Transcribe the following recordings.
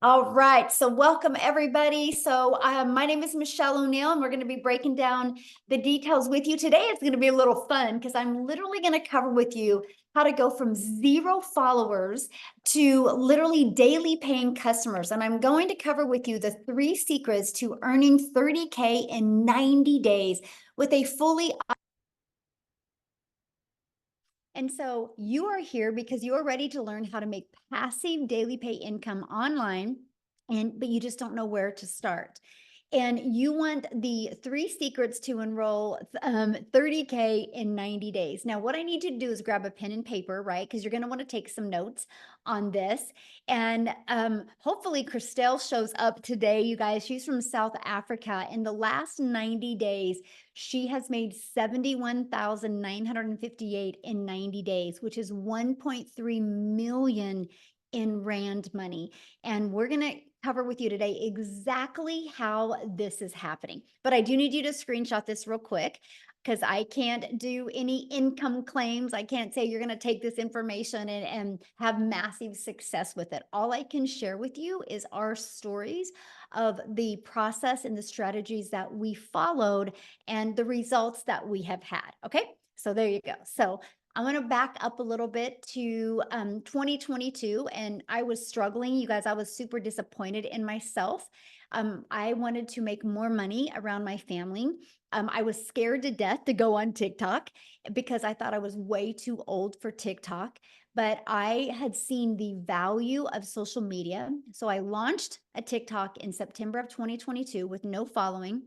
All right, so welcome everybody. My name is Michelle O'Neill, and we're going to be breaking down the details with you. Today it's going to be a little fun because I'm literally going to cover with you how to go from 0 followers to literally daily paying customers. And I'm going to cover with you the 3 secrets to earning 30K in 90 days with a fully. And so you are here because you are ready to learn how to make passive daily pay income online, but you just don't know where to start. And you want the 3 secrets to enroll 30K in 90 days. Now, what I need you to do is grab a pen and paper, right? Because you're going to want to take some notes on this. And hopefully Christelle shows up today, you guys. She's from South Africa. In the last 90 days, she has made 71,958 in 90 days, which is 1.3 million in Rand money. And we're going to cover with you today exactly how this is happening. But I do need you to screenshot this real quick because I can't do any income claims. I can't say you're going to take this information and have massive success with it. All I can share with you is our stories of the process and the strategies that we followed and the results that we have had. Okay, so there you go. So I'm going to back up a little bit to 2022, and I was struggling. You guys, I was super disappointed in myself. I wanted to make more money around my family. I was scared to death to go on TikTok because I thought I was way too old for TikTok, but I had seen the value of social media. So I launched a TikTok in September of 2022 with no following,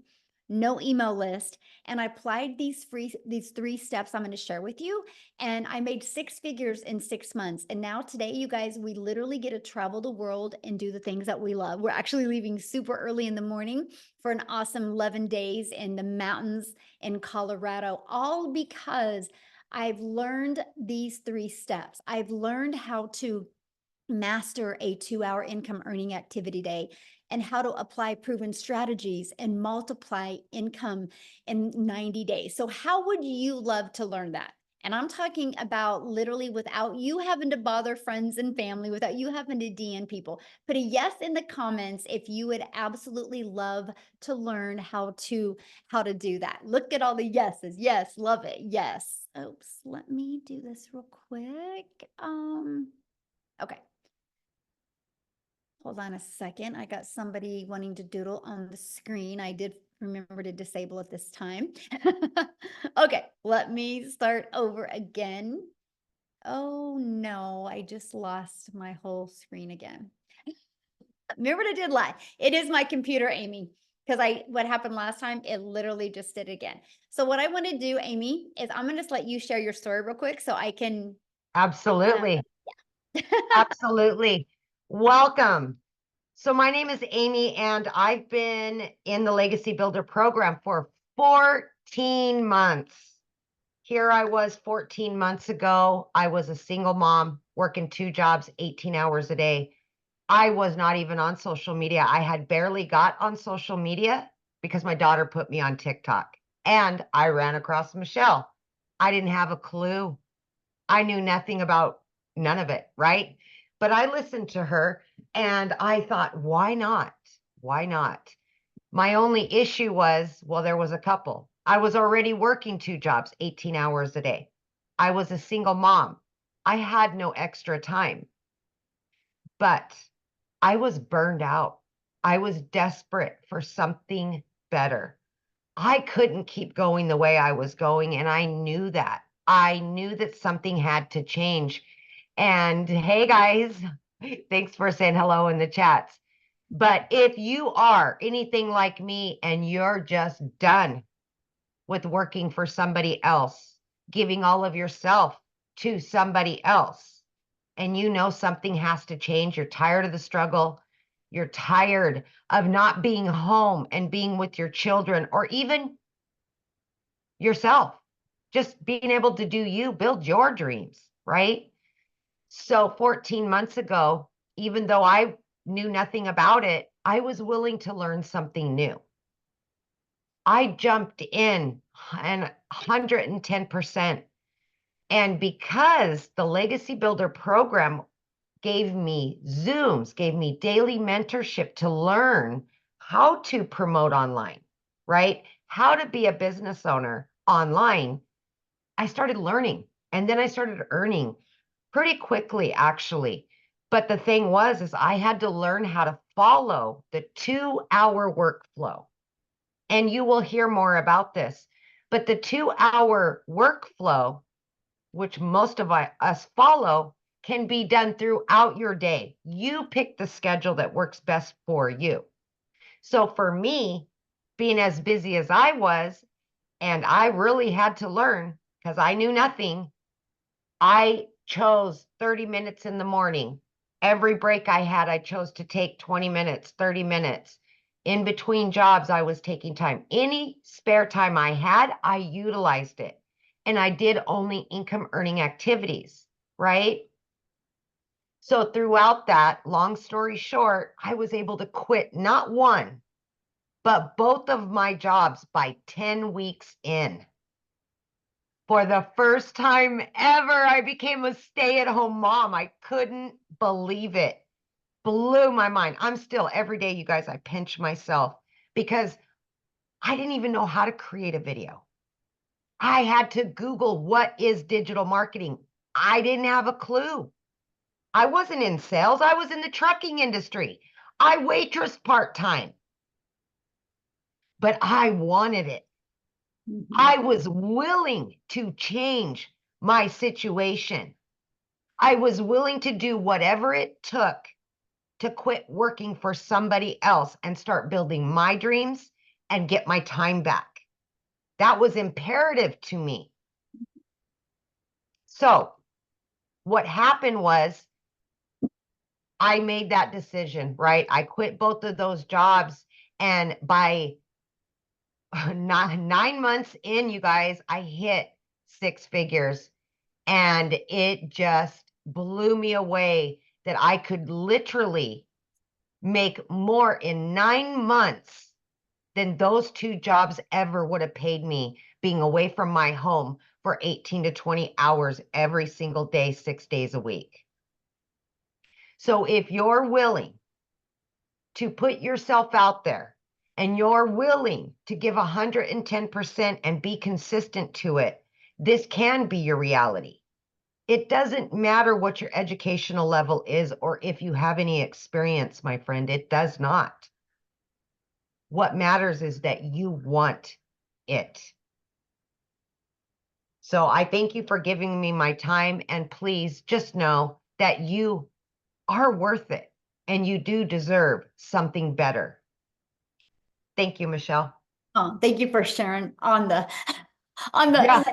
no email list, and I applied these 3 steps I'm going to share with you, and I made 6 figures in 6 months. And now today, you guys, we literally get to travel the world and do the things that we love. We're actually leaving super early in the morning for an awesome 11 days in the mountains in Colorado, all because I've learned these 3 steps. I've learned how to master a 2-hour income earning activity day and how to apply proven strategies and multiply income in 90 days. So how would you love to learn that? And I'm talking about literally without you having to bother friends and family, without you having to DM people. Put a yes in the comments if you would absolutely love to learn how to do that. Look at all the yeses. Yes, love it. Yes. Oops, let me do this real quick. Okay. Hold on a second. I got somebody wanting to doodle on the screen. I did remember to disable it this time. Okay, let me start over again. Oh no, I just lost my whole screen again. Remember what I did lie. It is my computer, Amy, because what happened last time, it literally just did it again. So what I want to do, Amy, is I'm going to just let you share your story real quick so I can. Absolutely. Yeah. Absolutely. Welcome. So my name is Amy, and I've been in the Legacy Builder program for 14 months. Here I was 14 months ago. I was a single mom working 2 jobs, 18 hours a day. I was not even on social media. I had barely got on social media because my daughter put me on TikTok, and I ran across Michelle. I didn't have a clue. I knew nothing about none of it, right? But I listened to her and I thought, why not? Why not? My only issue was, well, there was a couple. I was already working 2 jobs, 18 hours a day. I was a single mom. I had no extra time, but I was burned out. I was desperate for something better. I couldn't keep going the way I was going, and I knew that. I knew that something had to change. And hey, guys, thanks for saying hello in the chats. But if you are anything like me and you're just done with working for somebody else, giving all of yourself to somebody else, and you know something has to change, you're tired of the struggle, you're tired of not being home and being with your children or even yourself, just being able to do you, build your dreams, right? So 14 months ago, even though I knew nothing about it, I was willing to learn something new. I jumped in and 110%. And because the Legacy Builder program gave me Zooms, gave me daily mentorship to learn how to promote online, right? How to be a business owner online. I started learning and then I started earning pretty quickly, actually. But the thing was, is I had to learn how to follow the 2-hour workflow. And you will hear more about this. But the 2-hour workflow, which most of us follow, can be done throughout your day. You pick the schedule that works best for you. So for me, being as busy as I was, and I really had to learn because I knew nothing, I chose 30 minutes in the morning. Every break I had, I chose to take 20 minutes, 30 minutes. In between jobs, I was taking time. Any spare time I had, I utilized it. And I did only income earning activities, right? So throughout that, long story short, I was able to quit not one, but both of my jobs by 10 weeks in. For the first time ever, I became a stay-at-home mom. I couldn't believe it. Blew my mind. I'm still, every day, you guys, I pinch myself because I didn't even know how to create a video. I had to Google what is digital marketing. I didn't have a clue. I wasn't in sales. I was in the trucking industry. I waitress part-time, but I wanted it. Mhm. I was willing to change my situation. I was willing to do whatever it took to quit working for somebody else and start building my dreams and get my time back. That was imperative to me. So, what happened was I made that decision, right? I quit both of those jobs. And by 9 months in, you guys, I hit 6 figures. And it just blew me away that I could literally make more in 9 months than those 2 jobs ever would have paid me being away from my home for 18 to 20 hours every single day, 6 days a week. So if you're willing to put yourself out there and you're willing to give 110% and be consistent to it, this can be your reality. It doesn't matter what your educational level is or if you have any experience, my friend, it does not. What matters is that you want it. So I thank you for giving me my time. And please just know that you are worth it and you do deserve something better. Thank you, Michelle. Oh, thank you for sharing on the on Yeah.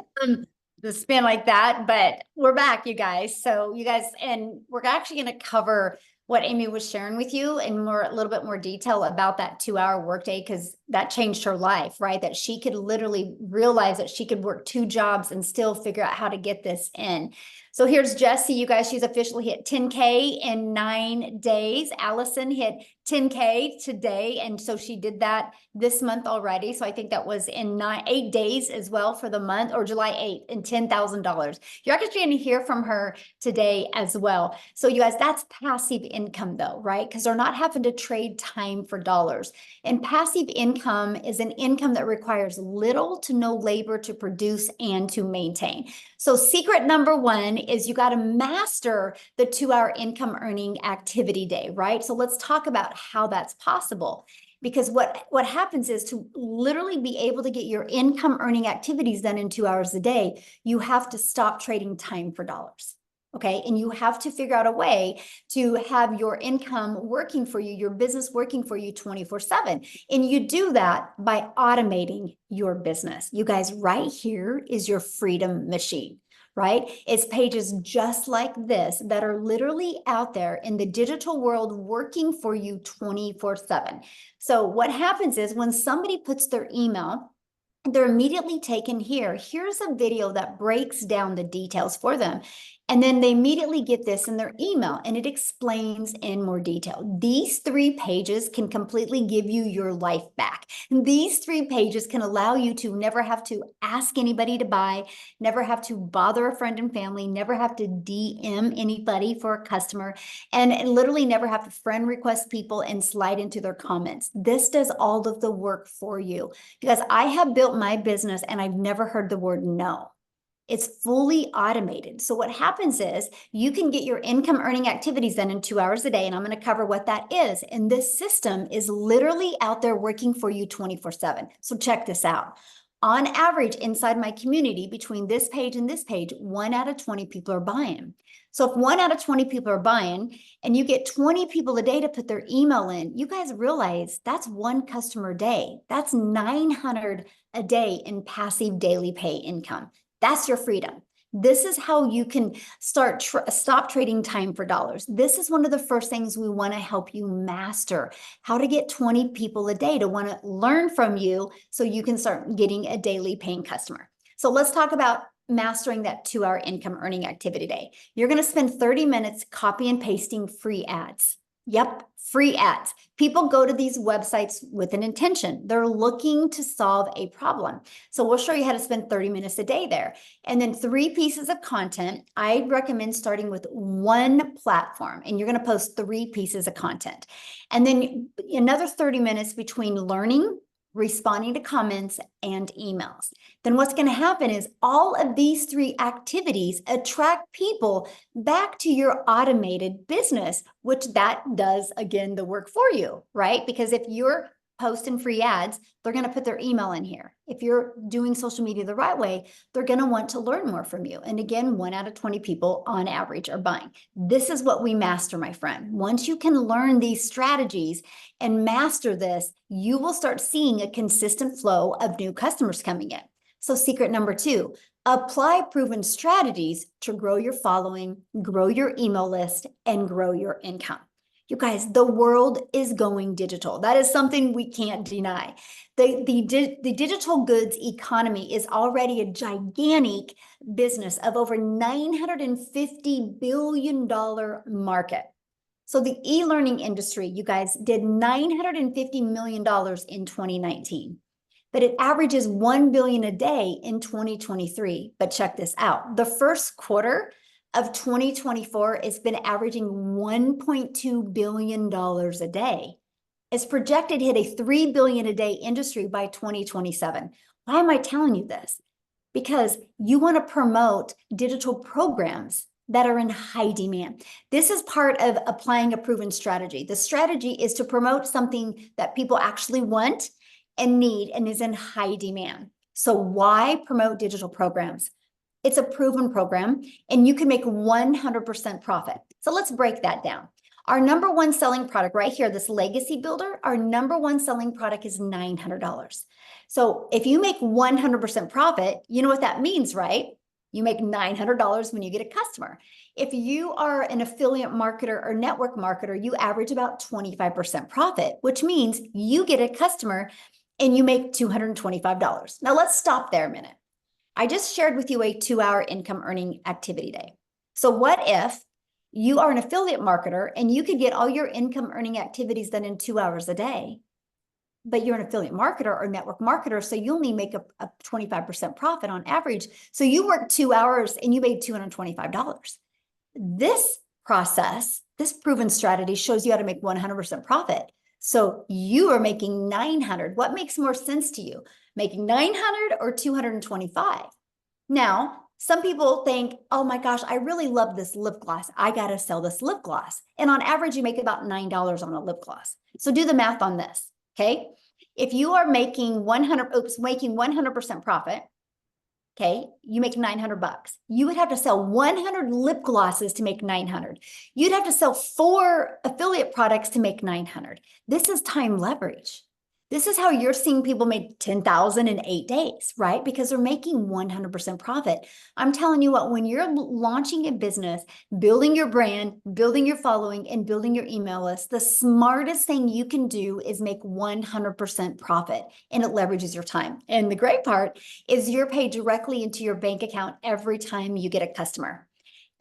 the spin like that. But we're back, you guys. So you guys, and we're actually going to cover what Amy was sharing with you in more a little bit more detail about that 2-hour workday, because that changed her life, right? That she could literally realize that she could work 2 jobs and still figure out how to get this in. So here's Jessie, you guys, she's officially hit 10K in 9 days. Allison hit 10K today. And so she did that this month already. So I think that was in 8 days as well for the month, or July 8th, and $10,000. You're actually going to hear from her today as well. So you guys, that's passive income though, right? Because they're not having to trade time for dollars. And passive income is an income that requires little to no labor to produce and to maintain. So secret number one is you got to master the 2-hour income earning activity day, right? So let's talk about how that's possible. Because what happens is, to literally be able to get your income earning activities done in 2 hours a day, you have to stop trading time for dollars. Okay. And you have to figure out a way to have your income working for you, your business working for you 24/7. And you do that by automating your business. You guys, right here is your freedom machine, right? It's pages just like this that are literally out there in the digital world working for you 24/7. So what happens is, when somebody puts their email, they're immediately taken here. Here's a video that breaks down the details for them. And then they immediately get this in their email, and it explains in more detail. These 3 pages can completely give you your life back. These 3 pages can allow you to never have to ask anybody to buy, never have to bother a friend and family, never have to DM anybody for a customer, and literally never have to friend request people and slide into their comments. This does all of the work for you, because I have built my business and I've never heard the word no. It's fully automated. So what happens is you can get your income earning activities done in 2 hours a day. And I'm going to cover what that is. And this system is literally out there working for you 24/7. So check this out. On average, inside my community, between this page and this page, 1 out of 20 people are buying. So if 1 out of 20 people are buying and you get 20 people a day to put their email in, you guys realize that's one customer a day. That's 900 a day in passive daily pay income. That's your freedom. This is how you can stop trading time for dollars. This is one of the first things we want to help you master, how to get 20 people a day to want to learn from you so you can start getting a daily paying customer. So let's talk about mastering that 2 hour income earning activity day. You're going to spend 30 minutes copy and pasting free ads. Yep, free ads. People go to these websites with an intention. They're looking to solve a problem. So we'll show you how to spend 30 minutes a day there. And then 3 pieces of content. I recommend starting with one platform, and you're going to post 3 pieces of content. And then another 30 minutes between learning, responding to comments, and emails. Then what's going to happen is all of these 3 activities attract people back to your automated business, which that does, again, the work for you, right? Because if you're posting free ads, they're going to put their email in here. If you're doing social media the right way, they're going to want to learn more from you. And again, 1 out of 20 people on average are buying. This is what we master, my friend. Once you can learn these strategies and master this, you will start seeing a consistent flow of new customers coming in. So secret number 2, apply proven strategies to grow your following, grow your email list, and grow your income. You guys, the world is going digital. That is something we can't deny. The digital goods economy is already a gigantic business of over $950 billion market. So the e-learning industry, you guys, did $950 million in 2019. But it averages $1 billion a day in 2023. But check this out. The first quarter of 2024 has been averaging $1.2 billion a day. It's projected to hit a $3 billion a day industry by 2027. Why am I telling you this? Because you want to promote digital programs that are in high demand. This is part of applying a proven strategy. The strategy is to promote something that people actually want and need and is in high demand. So why promote digital programs? It's a proven program and you can make 100% profit. So let's break that down. Our number one selling product right here, this legacy builder, our number one selling product is $900. So if you make 100% profit, you know what that means, right? You make $900 when you get a customer. If you are an affiliate marketer or network marketer, you average about 25% profit, which means you get a customer and you make $225. Now let's stop there a minute. I just shared with you a 2-hour income earning activity day. So what if you are an affiliate marketer and you could get all your income earning activities done in 2 hours a day, but you're an affiliate marketer or network marketer, so you only make a 25% profit on average. So you work 2 hours and you made $225. This process, this proven strategy shows you how to make 100% profit. So you are making 900. What makes more sense to you? Making 900 or 225? Now, some people think, oh my gosh, I really love this lip gloss. I got to sell this lip gloss. And on average, you make about $9 on a lip gloss. So do the math on this, okay? If you are making 100% profit, okay, you make 900 bucks. You would have to sell 100 lip glosses to make 900. You'd have to sell 4 affiliate products to make 900. This is time leverage. This is how you're seeing people make 10,000 in 8 days, right? Because they're making 100% profit. I'm telling you what, when you're launching a business, building your brand, building your following, and building your email list, the smartest thing you can do is make 100% profit, and it leverages your time. And the great part is you're paid directly into your bank account every time you get a customer.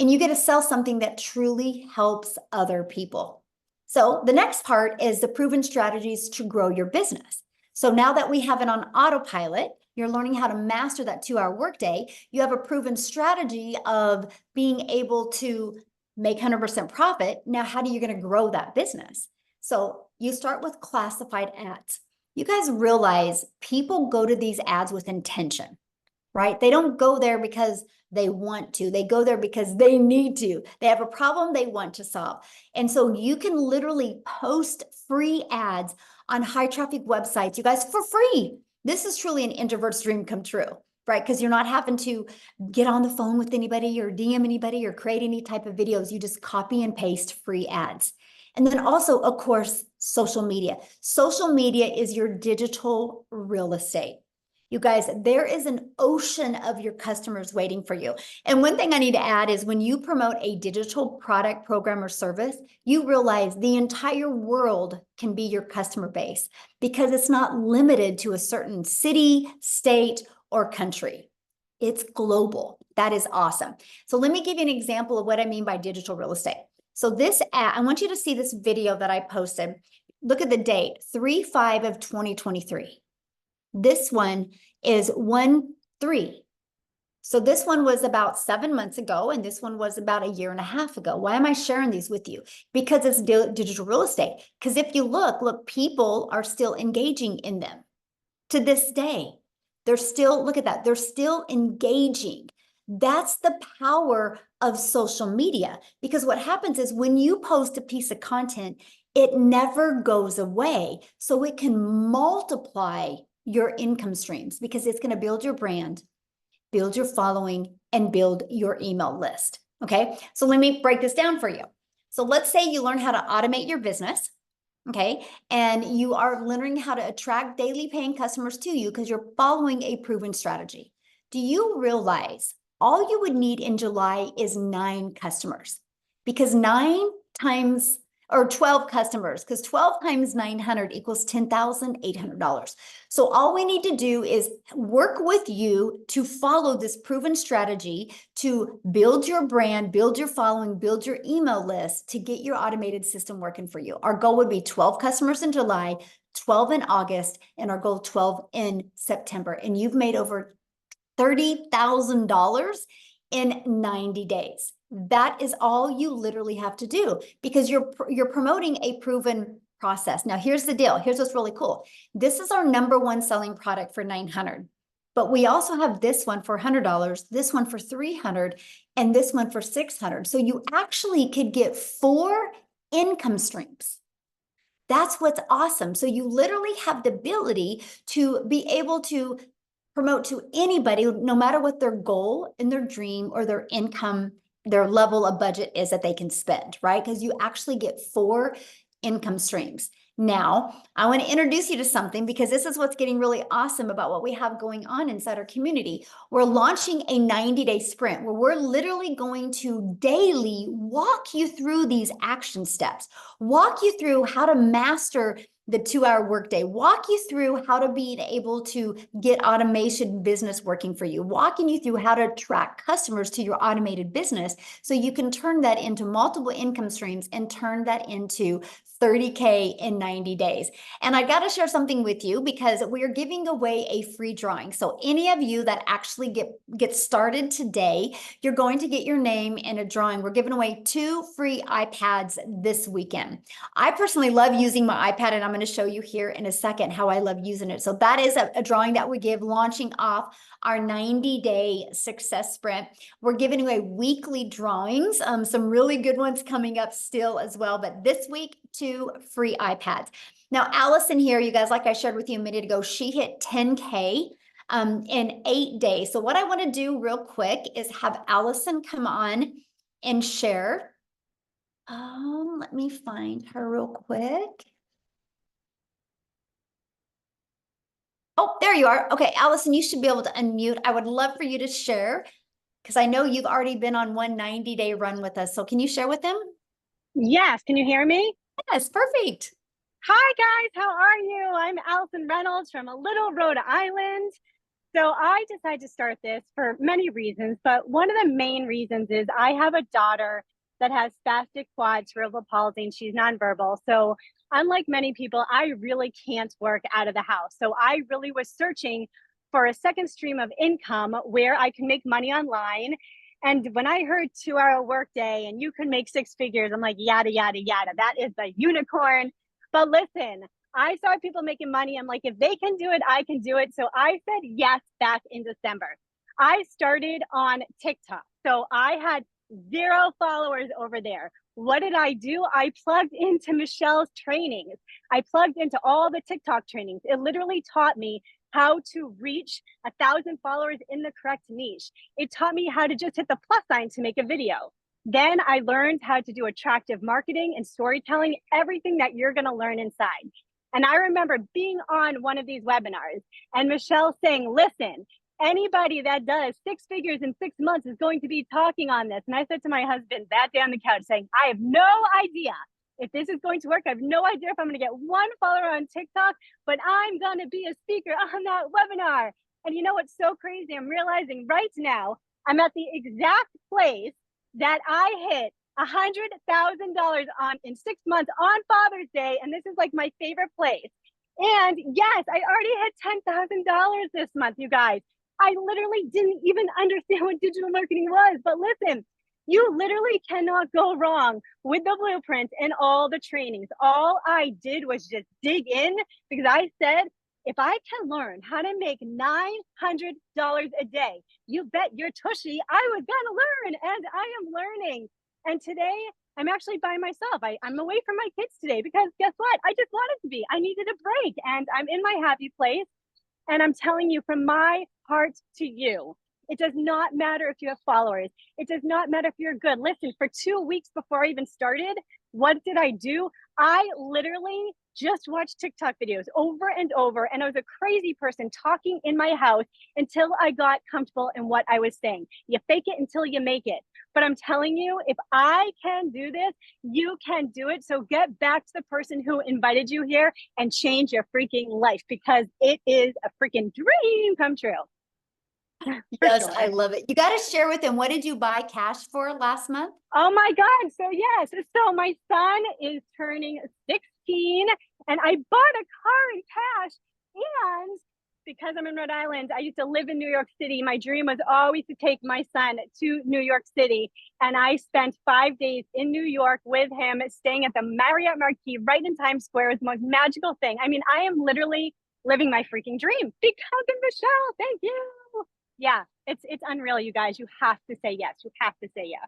and you get to sell something that truly helps other people. So the next part is the proven strategies to grow your business. So now that we have it on autopilot, you're learning how to master that 2-hour workday. You have a proven strategy of being able to make 100% profit. Now, how are you going to grow that business? So you start with classified ads. You guys realize people go to these ads with intention, right? They don't go there because they want to. They go there because they need to. They have a problem they want to solve. And so you can literally post free ads on high traffic websites, you guys, for free. This is truly an introvert's dream come true, right? Because you're not having to get on the phone with anybody or DM anybody or create any type of videos. You just copy and paste free ads. And then also, of course, social media. Social media is your digital real estate. You guys, there is an ocean of your customers waiting for you. And one thing I need to add is when you promote a digital product, program, or service, you realize the entire world can be your customer base because it's not limited to a certain city, state, or country. It's global. That is awesome. So let me give you an example of what I mean by digital real estate. So this ad, I want you to see this video that I posted. Look at the date, 3/5 of 2023. This one is 1/3. So this one was about 7 months ago, and this one was about a year and a half ago. Why am I sharing these with you? Because it's digital real estate. Because if you look, people are still engaging in them to this day. They're still, look at that, they're still engaging. That's the power of social media. Because what happens is when you post a piece of content, it never goes away. So it can multiply your income streams because it's going to build your brand, build your following, and build your email list. Okay, so let me break this down for you. So let's say you learn how to automate your business. Okay, and you are learning how to attract daily paying customers to you because you're following a proven strategy. Do you realize all you would need in July is 9 customers? Because 9 times or 12 customers, because 12 times 900 equals $10,800. So all we need to do is work with you to follow this proven strategy to build your brand, build your following, build your email list to get your automated system working for you. Our goal would be 12 customers in July, 12 in August, and our goal 12 in September. And you've made over $30,000 in 90 days. That is all you literally have to do because you're promoting a proven process. Now, here's the deal. Here's what's really cool. This is our #1 selling product for $900. But we also have this one for $100, this one for $300, and this one for $600. So you actually could get 4 income streams. That's what's awesome. So you literally have the ability to be able to promote to anybody, no matter what their goal and their dream or their income, their level of budget is that they can spend, right? Because you actually get 4 income streams. Now, I want to introduce you to something because this is what's getting really awesome about what we have going on inside our community. We're launching a 90-day sprint where we're literally going to daily walk you through these action steps, walk you through how to master the 2-hour workday, walk you through how to be able to get automation business working for you, walking you through how to attract customers to your automated business so you can turn that into multiple income streams and turn that into 30K in 90 days. And I got to share something with you because we are giving away a free drawing. So any of you that actually get started today, you're going to get your name in a drawing. We're giving away 2 free iPads this weekend. I personally love using my iPad, and I'm going to show you here in a second how I love using it. So that is a drawing that we give launching off our 90-day success sprint. We're giving away weekly drawings, some really good ones coming up still as well. But this week, 2 free iPads. Now, Allison here, you guys, like I shared with you a minute ago, she hit 10K in 8 days. So what I want to do real quick is have Allison come on and share. Let me find her real quick. Oh, there you are. Okay, Allison, you should be able to unmute. I would love for you to share because I know you've already been on one 90-day run with us. So can you share with them? Yes, can you hear me? Yes, perfect. Hi guys, how are you? I'm Allison Reynolds from a little Rhode Island. So I decided to start this for many reasons, but one of the main reasons is I have a daughter that has spastic quad cerebral palsy and she's nonverbal. So unlike many people, I really can't work out of the house. So I really was searching for a second stream of income where I can make money online. And when I heard 2-hour workday and you can make six figures, I'm like, yada, yada, yada. That is the unicorn. But listen, I saw people making money. I'm like, if they can do it, I can do it. So I said yes back in December. I started on TikTok. So I had 0 followers over there. What did I do? I plugged into Michelle's trainings. I plugged into all the TikTok trainings. It literally taught me how to reach 1,000 followers in the correct niche. It taught me how to just hit the plus sign to make a video. Then I learned how to do attractive marketing and storytelling, everything that you're going to learn inside. And I remember being on one of these webinars and Michelle saying, listen, anybody that does six figures in 6 months is going to be talking on this. And I said to my husband that day on the couch saying, I have no idea if this is going to work. I have no idea if I'm going to get 1 follower on TikTok, but I'm going to be a speaker on that webinar. And you know what's so crazy? I'm realizing right now I'm at the exact place that I hit $100,000 on in 6 months on Father's Day, and this is like my favorite place. And yes, I already hit $10,000 this month, you guys. I literally didn't even understand what digital marketing was, but listen, you literally cannot go wrong with the blueprint and all the trainings. All I did was just dig in because I said, if I can learn how to make $900 a day, you bet your tushy I was gonna learn, and I am learning. And today I'm actually by myself. I'm away from my kids today because guess what? I just wanted to be. I needed a break and I'm in my happy place. And I'm telling you from my heart to you, it does not matter if you have followers. It does not matter if you're good. Listen, for 2 weeks before I even started, what did I do? I literally just watched TikTok videos over and over. And I was a crazy person talking in my house until I got comfortable in what I was saying. You fake it until you make it. But I'm telling you, if I can do this, you can do it. So get back to the person who invited you here and change your freaking life because it is a freaking dream come true. Yes, Sure. I love it. You got to share with them. What did you buy cash for last month? Oh my God. So yes. So my son is turning 16 and I bought a car in cash. And because I'm in Rhode Island, I used to live in New York City. My dream was always to take my son to New York City. And I spent 5 days in New York with him, staying at the Marriott Marquis right in Times Square. It was the most magical thing. I mean, I am literally living my freaking dream because of Michelle. Thank you. Yeah, it's unreal, you guys. You have to say yes. You have to say yes.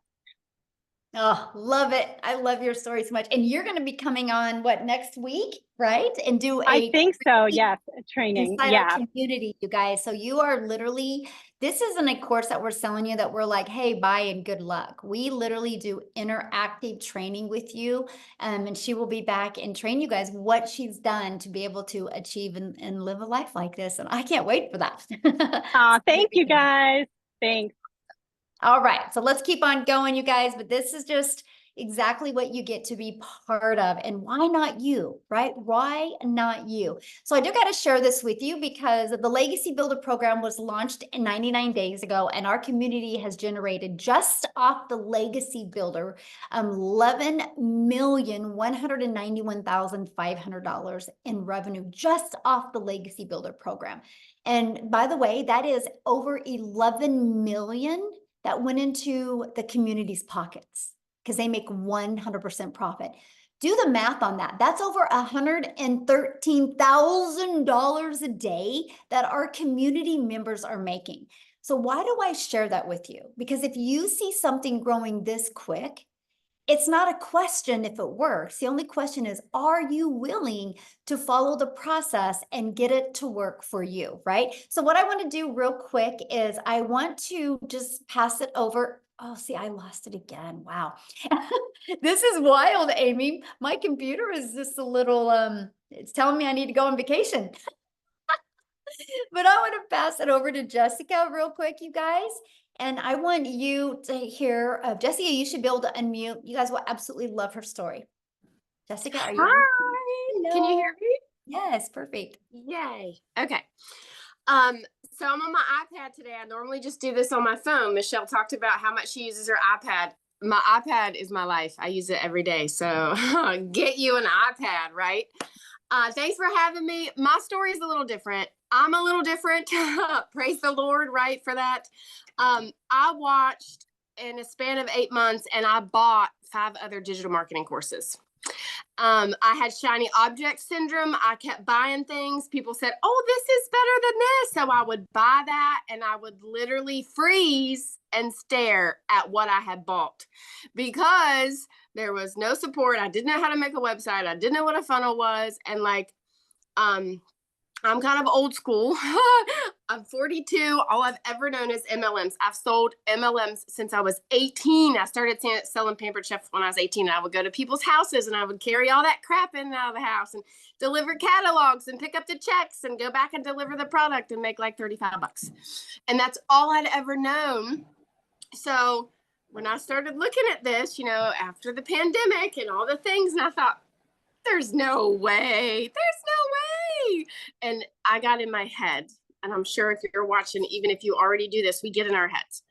Oh, love it. I love your story so much. And you're going to be coming on what next week, right? And do I a think so. Yes, training. inside our Yeah. community, you guys. So you are literally, this isn't a course that we're selling you that we're like, hey, buy and good luck. We literally do interactive training with you. And she will be back and train you guys what she's done to be able to achieve and live a life like this. And I can't wait for that. Thank you guys. Thanks. All right, so let's keep on going, you guys, but this is just exactly what you get to be part of. And why not you, right? Why not you? So I do got to share this with you because the Legacy Builder program was launched in 99 days ago, and our community has generated just off the Legacy Builder $11,191,500 in revenue just off the Legacy Builder program. And by the way, that is over 11 million that went into the community's pockets because they make 100% profit. Do the math on that. That's over $113,000 a day that our community members are making. So why do I share that with you? Because if you see something growing this quick, it's not a question if it works. The only question is, are you willing to follow the process and get it to work for you, right? So what I want to do real quick is I want to just pass it over. Oh, see, I lost it again. Wow. This is wild, Amy. My computer is just a little, it's telling me I need to go on vacation. But I want to pass it over to Jessica real quick, you guys. And I want you to hear, Jessica, you should be able to unmute. You guys will absolutely love her story. Jessica, are you? Hi. Can you hear me? Yes, perfect. Yay. Okay. So I'm on my iPad today. I normally just do this on my phone. Michelle talked about how much she uses her iPad. My iPad is my life. I use it every day. So get you an iPad, right? Thanks for having me. My story is a little different. I'm a little different. Praise the Lord, right, for that. I watched in a span of 8 months and I bought 5 other digital marketing courses. I had shiny object syndrome. I kept buying things. People said, "Oh, this is better than this." So I would buy that and I would literally freeze and stare at what I had bought because there was no support. I didn't know how to make a website. I didn't know what a funnel was. And I'm kind of old school. I'm 42. All I've ever known is MLMs. I've sold MLMs since I was 18. I started selling Pampered Chef when I was 18. I would go to people's houses and I would carry all that crap in and out of the house and deliver catalogs and pick up the checks and go back and deliver the product and make like 35 bucks. And that's all I'd ever known. So when I started looking at this, after the pandemic and all the things, and I thought, there's no way. And I got in my head, and I'm sure if you're watching, even if you already do this, we get in our heads.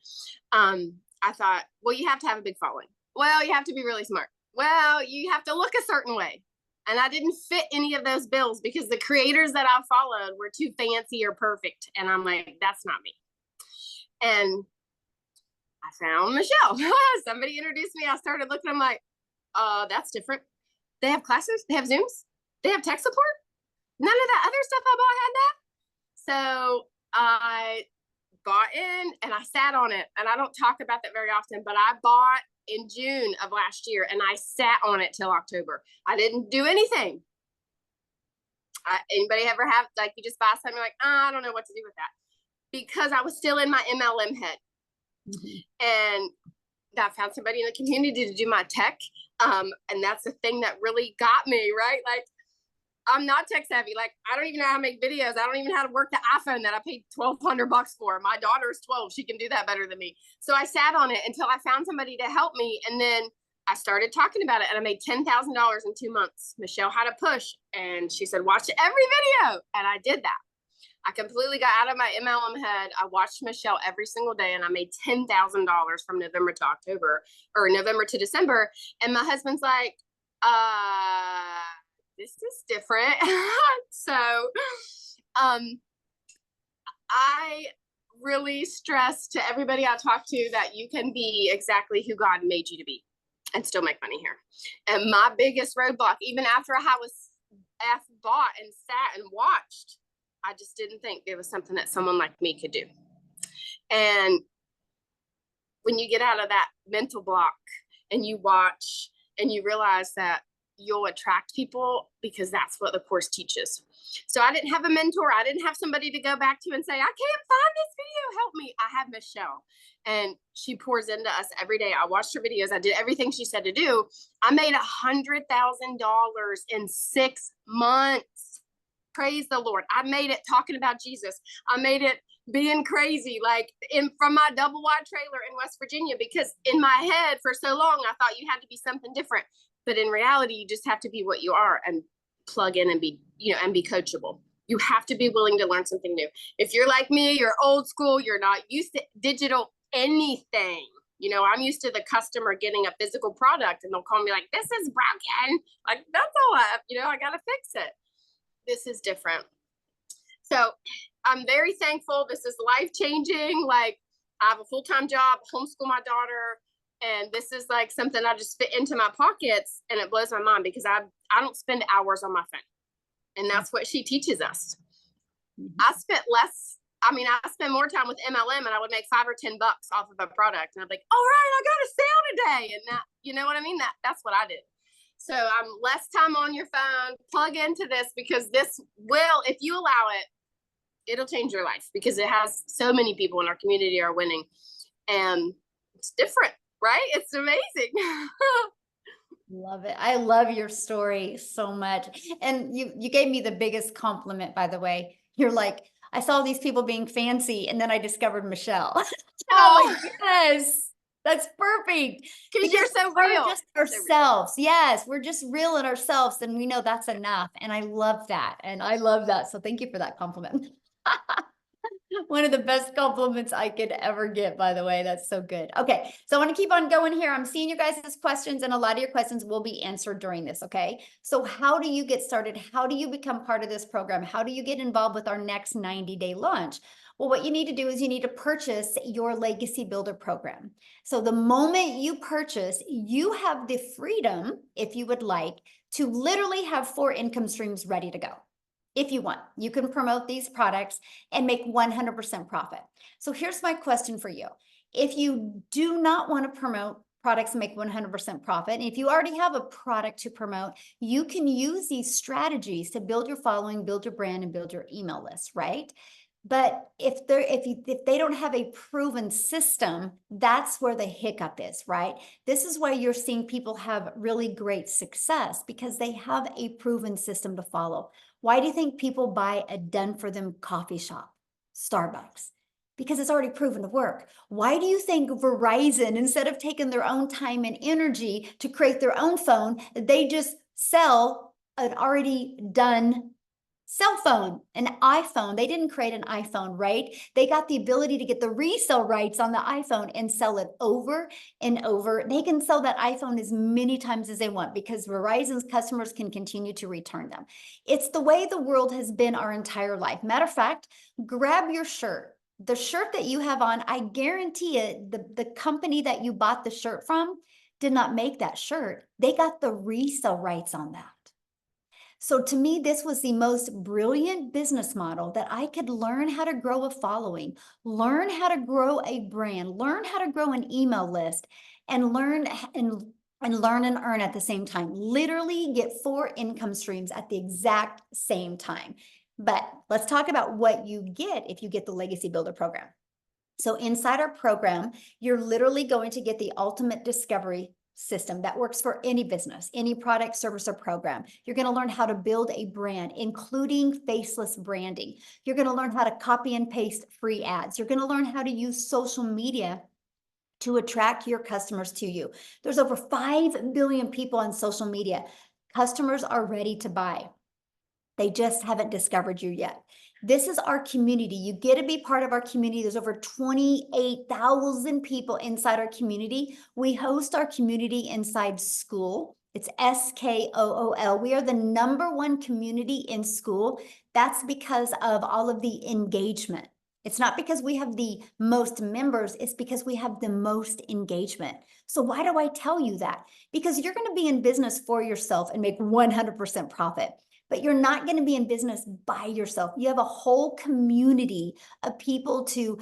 I thought, well, you have to have a big following. Well, you have to be really smart. Well, you have to look a certain way. And I didn't fit any of those bills because the creators that I followed were too fancy or perfect. And I'm like, that's not me. And I found Michelle. Somebody introduced me. I started looking. I'm like, that's different. They have classes. They have Zooms. They have tech support. None of that other stuff I bought had that. So I bought in and I sat on it. And I don't talk about that very often, but I bought in June of last year and I sat on it till October. I didn't do anything. Anybody ever have, like, you just buy something like, I don't know what to do with that, because I was still in my MLM head. And I found somebody in the community to do my tech. And that's the thing that really got me, right? Like, I'm not tech savvy. Like, I don't even know how to make videos. I don't even know how to work the iPhone that I paid $1,200 for. My daughter is 12. She can do that better than me. So I sat on it until I found somebody to help me. And then I started talking about it and I made $10,000 in 2 months. Michelle had a push and she said, watch every video. And I did that. I completely got out of my MLM head. I watched Michelle every single day and I made $10,000 from November to October, or November to December. And my husband's like, this is different. So I really stress to everybody I talk to that you can be exactly who God made you to be and still make money here. And my biggest roadblock, even after I was bought and sat and watched, I just didn't think there was something that someone like me could do. And when you get out of that mental block and you watch and you realize that you'll attract people, because that's what the course teaches. So I didn't have a mentor. I didn't have somebody to go back to and say, I can't find this video, help me. I have Michelle and she pours into us every day. I watched her videos. I did everything she said to do. I made $100,000 in 6 months. Praise the Lord. I made it talking about Jesus. I made it being crazy, like from my double wide trailer in West Virginia, because in my head for so long, I thought you had to be something different. But in reality, you just have to be what you are and plug in and be, and be coachable. You have to be willing to learn something new. If you're like me, you're old school, you're not used to digital anything. I'm used to the customer getting a physical product and they'll call me like, this is broken. Like, that's all I got to fix it. This is different. So I'm very thankful. This is life-changing. Like, I have a full-time job, homeschool my daughter, and this is like something I just fit into my pockets, and it blows my mind because I don't spend hours on my phone. And that's what she teaches us. I spent I spend more time with MLM and I would make $5 or $10 off of a product. And I'd be like, all right, I got a sale today. And that, you know what I mean? That's what I did. So I'm less time on your phone, plug into this, because this will, if you allow it, it'll change your life, because it has so many people in our community are winning, and it's different, right? It's amazing. Love it. I love your story so much. And you gave me the biggest compliment, by the way. You're like, I saw these people being fancy and then I discovered Michelle. And I'm like, yes. That's perfect. Because you're so real. We're just ourselves. Yes, we're just real in ourselves, and we know that's enough. And I love that. So thank you for that compliment. One of the best compliments I could ever get, by the way. That's so good. Okay, so I want to keep on going here. I'm seeing you guys' questions, and a lot of your questions will be answered during this, okay? So how do you get started? How do you become part of this program? How do you get involved with our next 90-day launch? Well, what you need to do is you need to purchase your Legacy Builder program. So the moment you purchase, you have the freedom, if you would like, to literally have 4 income streams ready to go. If you want, you can promote these products and make 100% profit. So here's my question for you. If you do not want to promote products and make 100% profit, and if you already have a product to promote, you can use these strategies to build your following, build your brand, and build your email list, right? But if they don't have a proven system, that's where the hiccup is, right? This is why you're seeing people have really great success, because they have a proven system to follow. Why do you think people buy a done for them coffee shop, Starbucks? Because it's already proven to work. Why do you think Verizon, instead of taking their own time and energy to create their own phone, they just sell an already done cell phone, an iPhone? They didn't create an iPhone, right? They got the ability to get the resale rights on the iPhone and sell it over and over. They can sell that iPhone as many times as they want because Verizon's customers can continue to return them. It's the way the world has been our entire life. Matter of fact, grab your shirt. The shirt that you have on, I guarantee it, the company that you bought the shirt from did not make that shirt. They got the resale rights on that. So to me, this was the most brilliant business model that I could learn how to grow a following, learn how to grow a brand, learn how to grow an email list, and learn and earn at the same time. Literally get 4 income streams at the exact same time. But let's talk about what you get if you get the Legacy Builder program. So inside our program, you're literally going to get the ultimate discovery system that works for any business, any product, service, or program. You're going to learn how to build a brand, including faceless branding. You're going to learn how to copy and paste free ads. You're going to learn how to use social media to attract your customers to you. There's over 5 billion people on social media. Customers are ready to buy. They just haven't discovered you yet. This is our community. You get to be part of our community. There's over 28,000 people inside our community. We host our community inside Skool. It's SKOOL. We are the #1 community in Skool. That's because of all of the engagement. It's not because we have the most members, it's because we have the most engagement. So why do I tell you that? Because you're going to be in business for yourself and make 100% profit. But you're not going to be in business by yourself. You have a whole community of people to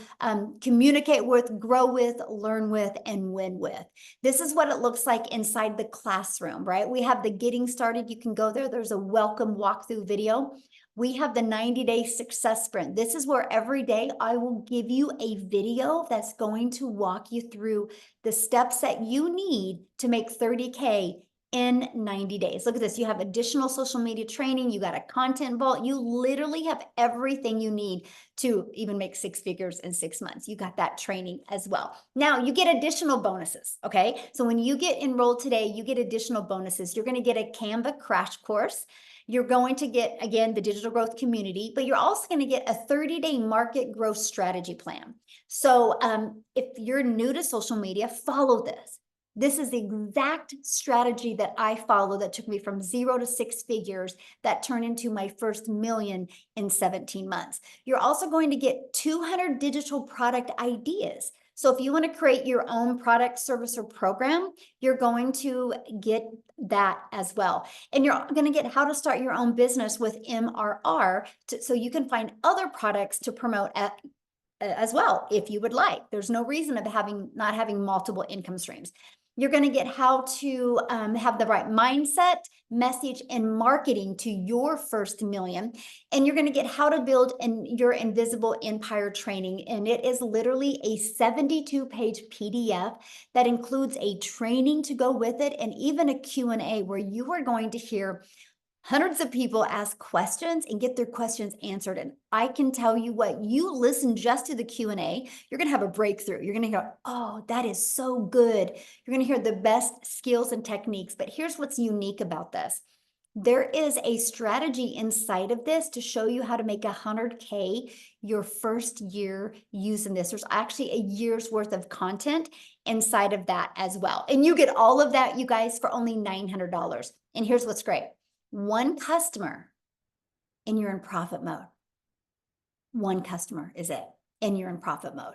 communicate with, grow with, learn with, and win with. This is what it looks like inside the classroom, right? We have the getting started. You can go there. There's a welcome walkthrough video. We have the 90-day success sprint. This is where every day I will give you a video that's going to walk you through the steps that you need to make 30K in 90 days. Look at this. You have additional social media training. You got a content vault. You literally have everything you need to even make 6 figures in 6 months. You got that training as well. Now you get additional bonuses. Okay. So when you get enrolled today, you get additional bonuses. You're going to get a Canva crash course. You're going to get, again, the digital growth community, but you're also going to get a 30-day market growth strategy plan. So if you're new to social media, follow this. This is the exact strategy that I follow that took me from 0 to 6 figures that turned into my first million in 17 months. You're also going to get 200 digital product ideas. So if you want to create your own product, service, or program, you're going to get that as well. And you're going to get how to start your own business with MRR so you can find other products to promote as well, if you would like. There's no reason of not having multiple income streams. You're going to get how to have the right mindset, message, and marketing to your first million. And you're going to get how to build your invisible empire training. And it is literally a 72-page PDF that includes a training to go with it and even a Q&A where you are going to hear hundreds of people ask questions and get their questions answered. And I can tell you what, you listen just to the Q&A, you're going to have a breakthrough. You're going to hear, oh, that is so good. You're going to hear the best skills and techniques. But here's what's unique about this. There is a strategy inside of this to show you how to make 100K your first year using this. There's actually a year's worth of content inside of that as well. And you get all of that, you guys, for only $900. And here's what's great. One customer and you're in profit mode. One customer is it, and you're in profit mode.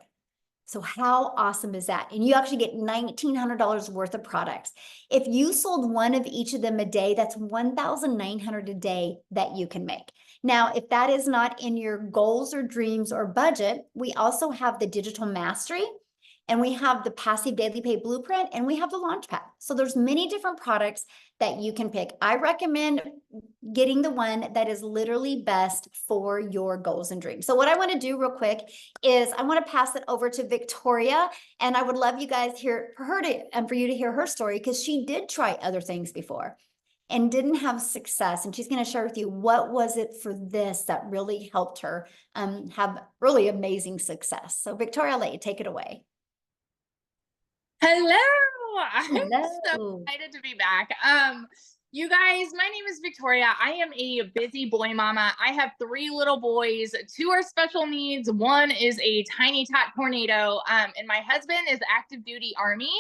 So how awesome is that? And you actually get $1,900 worth of products. If you sold one of each of them a day, that's $1,900 a day that you can make. Now, if that is not in your goals or dreams or budget, we also have the digital mastery, and we have the passive daily pay blueprint, and we have the launch pad. So there's many different products that you can pick. I recommend getting the one that is literally best for your goals and dreams. So what I want to do real quick is I want to pass it over to Victoria, and I would love you guys for you to hear her story, because she did try other things before and didn't have success. And she's going to share with you what was it for this that really helped her have really amazing success. So Victoria, I'll let you take it away. Hello. I'm so Hello. excited to be back. You guys, my name is Victoria. I am a busy boy mama. I have 3 little boys. 2 are special needs. 1 is a tiny tot tornado. And my husband is active duty Army.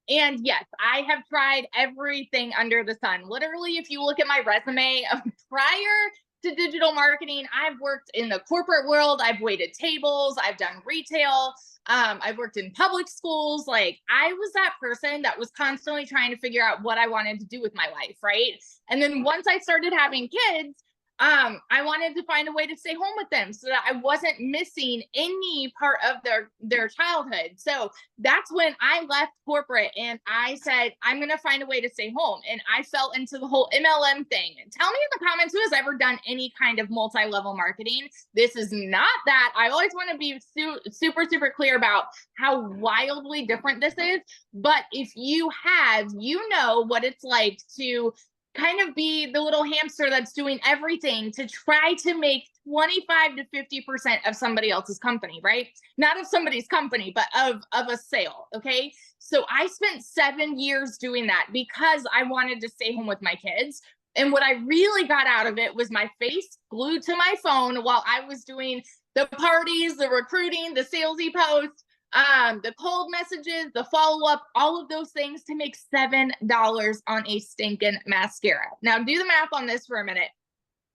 And yes, I have tried everything under the sun. Literally, if you look at my resume prior to digital marketing, I've worked in the corporate world. I've waited tables. I've done retail. I've worked in public schools. Like, I was that person that was constantly trying to figure out what I wanted to do with my life, right? And then once I started having kids, I wanted to find a way to stay home with them so that I wasn't missing any part of their childhood. So that's when I left corporate and I said, I'm going to find a way to stay home. And I fell into the whole MLM thing. And tell me in the comments who has ever done any kind of multi-level marketing. This is not that. I always want to be super, super clear about how wildly different this is. But if you have, you know what it's like to kind of be the little hamster that's doing everything to try to make 25 to 50% of somebody else's company, right? Not of somebody's company, but of a sale. Okay. So I spent 7 years doing that because I wanted to stay home with my kids. And what I really got out of it was my face glued to my phone while I was doing the parties, the recruiting, the salesy posts, the cold messages, the follow-up, all of those things to make $7 on a stinking mascara. Now do the math on this for a minute.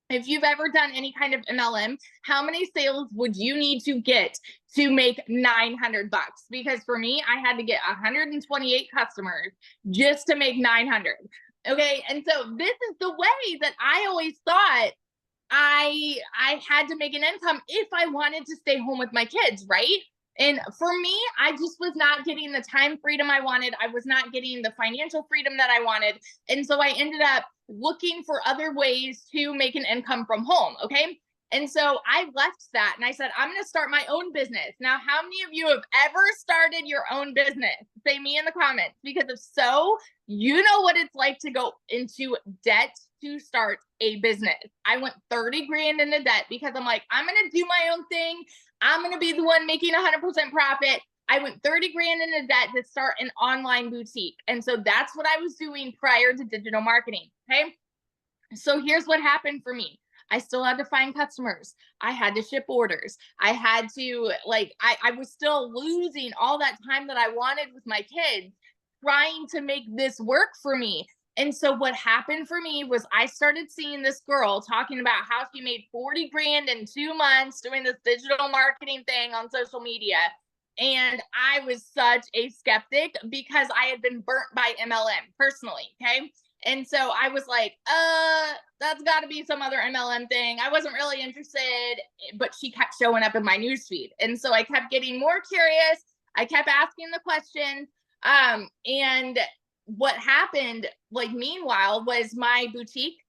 If you've ever done any kind of MLM, how many sales would you need to get to make $900? Because for me, I had to get 128 customers just to make 900. Okay. And so this is the way that I always thought I had to make an income if I wanted to stay home with my kids, right? And for me, I just was not getting the time freedom I wanted. I was not getting the financial freedom that I wanted. And so I ended up looking for other ways to make an income from home. Okay. And so I left that and I said, I'm going to start my own business. Now, how many of you have ever started your own business? Say me in the comments, because if so, you know what it's like to go into debt to start a business. I went 30 grand into debt because I'm like, I'm going to do my own thing. I'm going to be the one making 100% profit. I went 30 grand into debt to start an online boutique. And so that's what I was doing prior to digital marketing. Okay. So here's what happened for me. I still had to find customers. I had to ship orders. I had to I was still losing all that time that I wanted with my kids trying to make this work for me. And so what happened for me was I started seeing this girl talking about how she made 40 grand in 2 months doing this digital marketing thing on social media. And I was such a skeptic because I had been burnt by MLM personally. Okay. And so I was like, that's got to be some other MLM thing. I wasn't really interested, but she kept showing up in my newsfeed. And so I kept getting more curious. I kept asking the questions. And what happened, meanwhile, was my boutique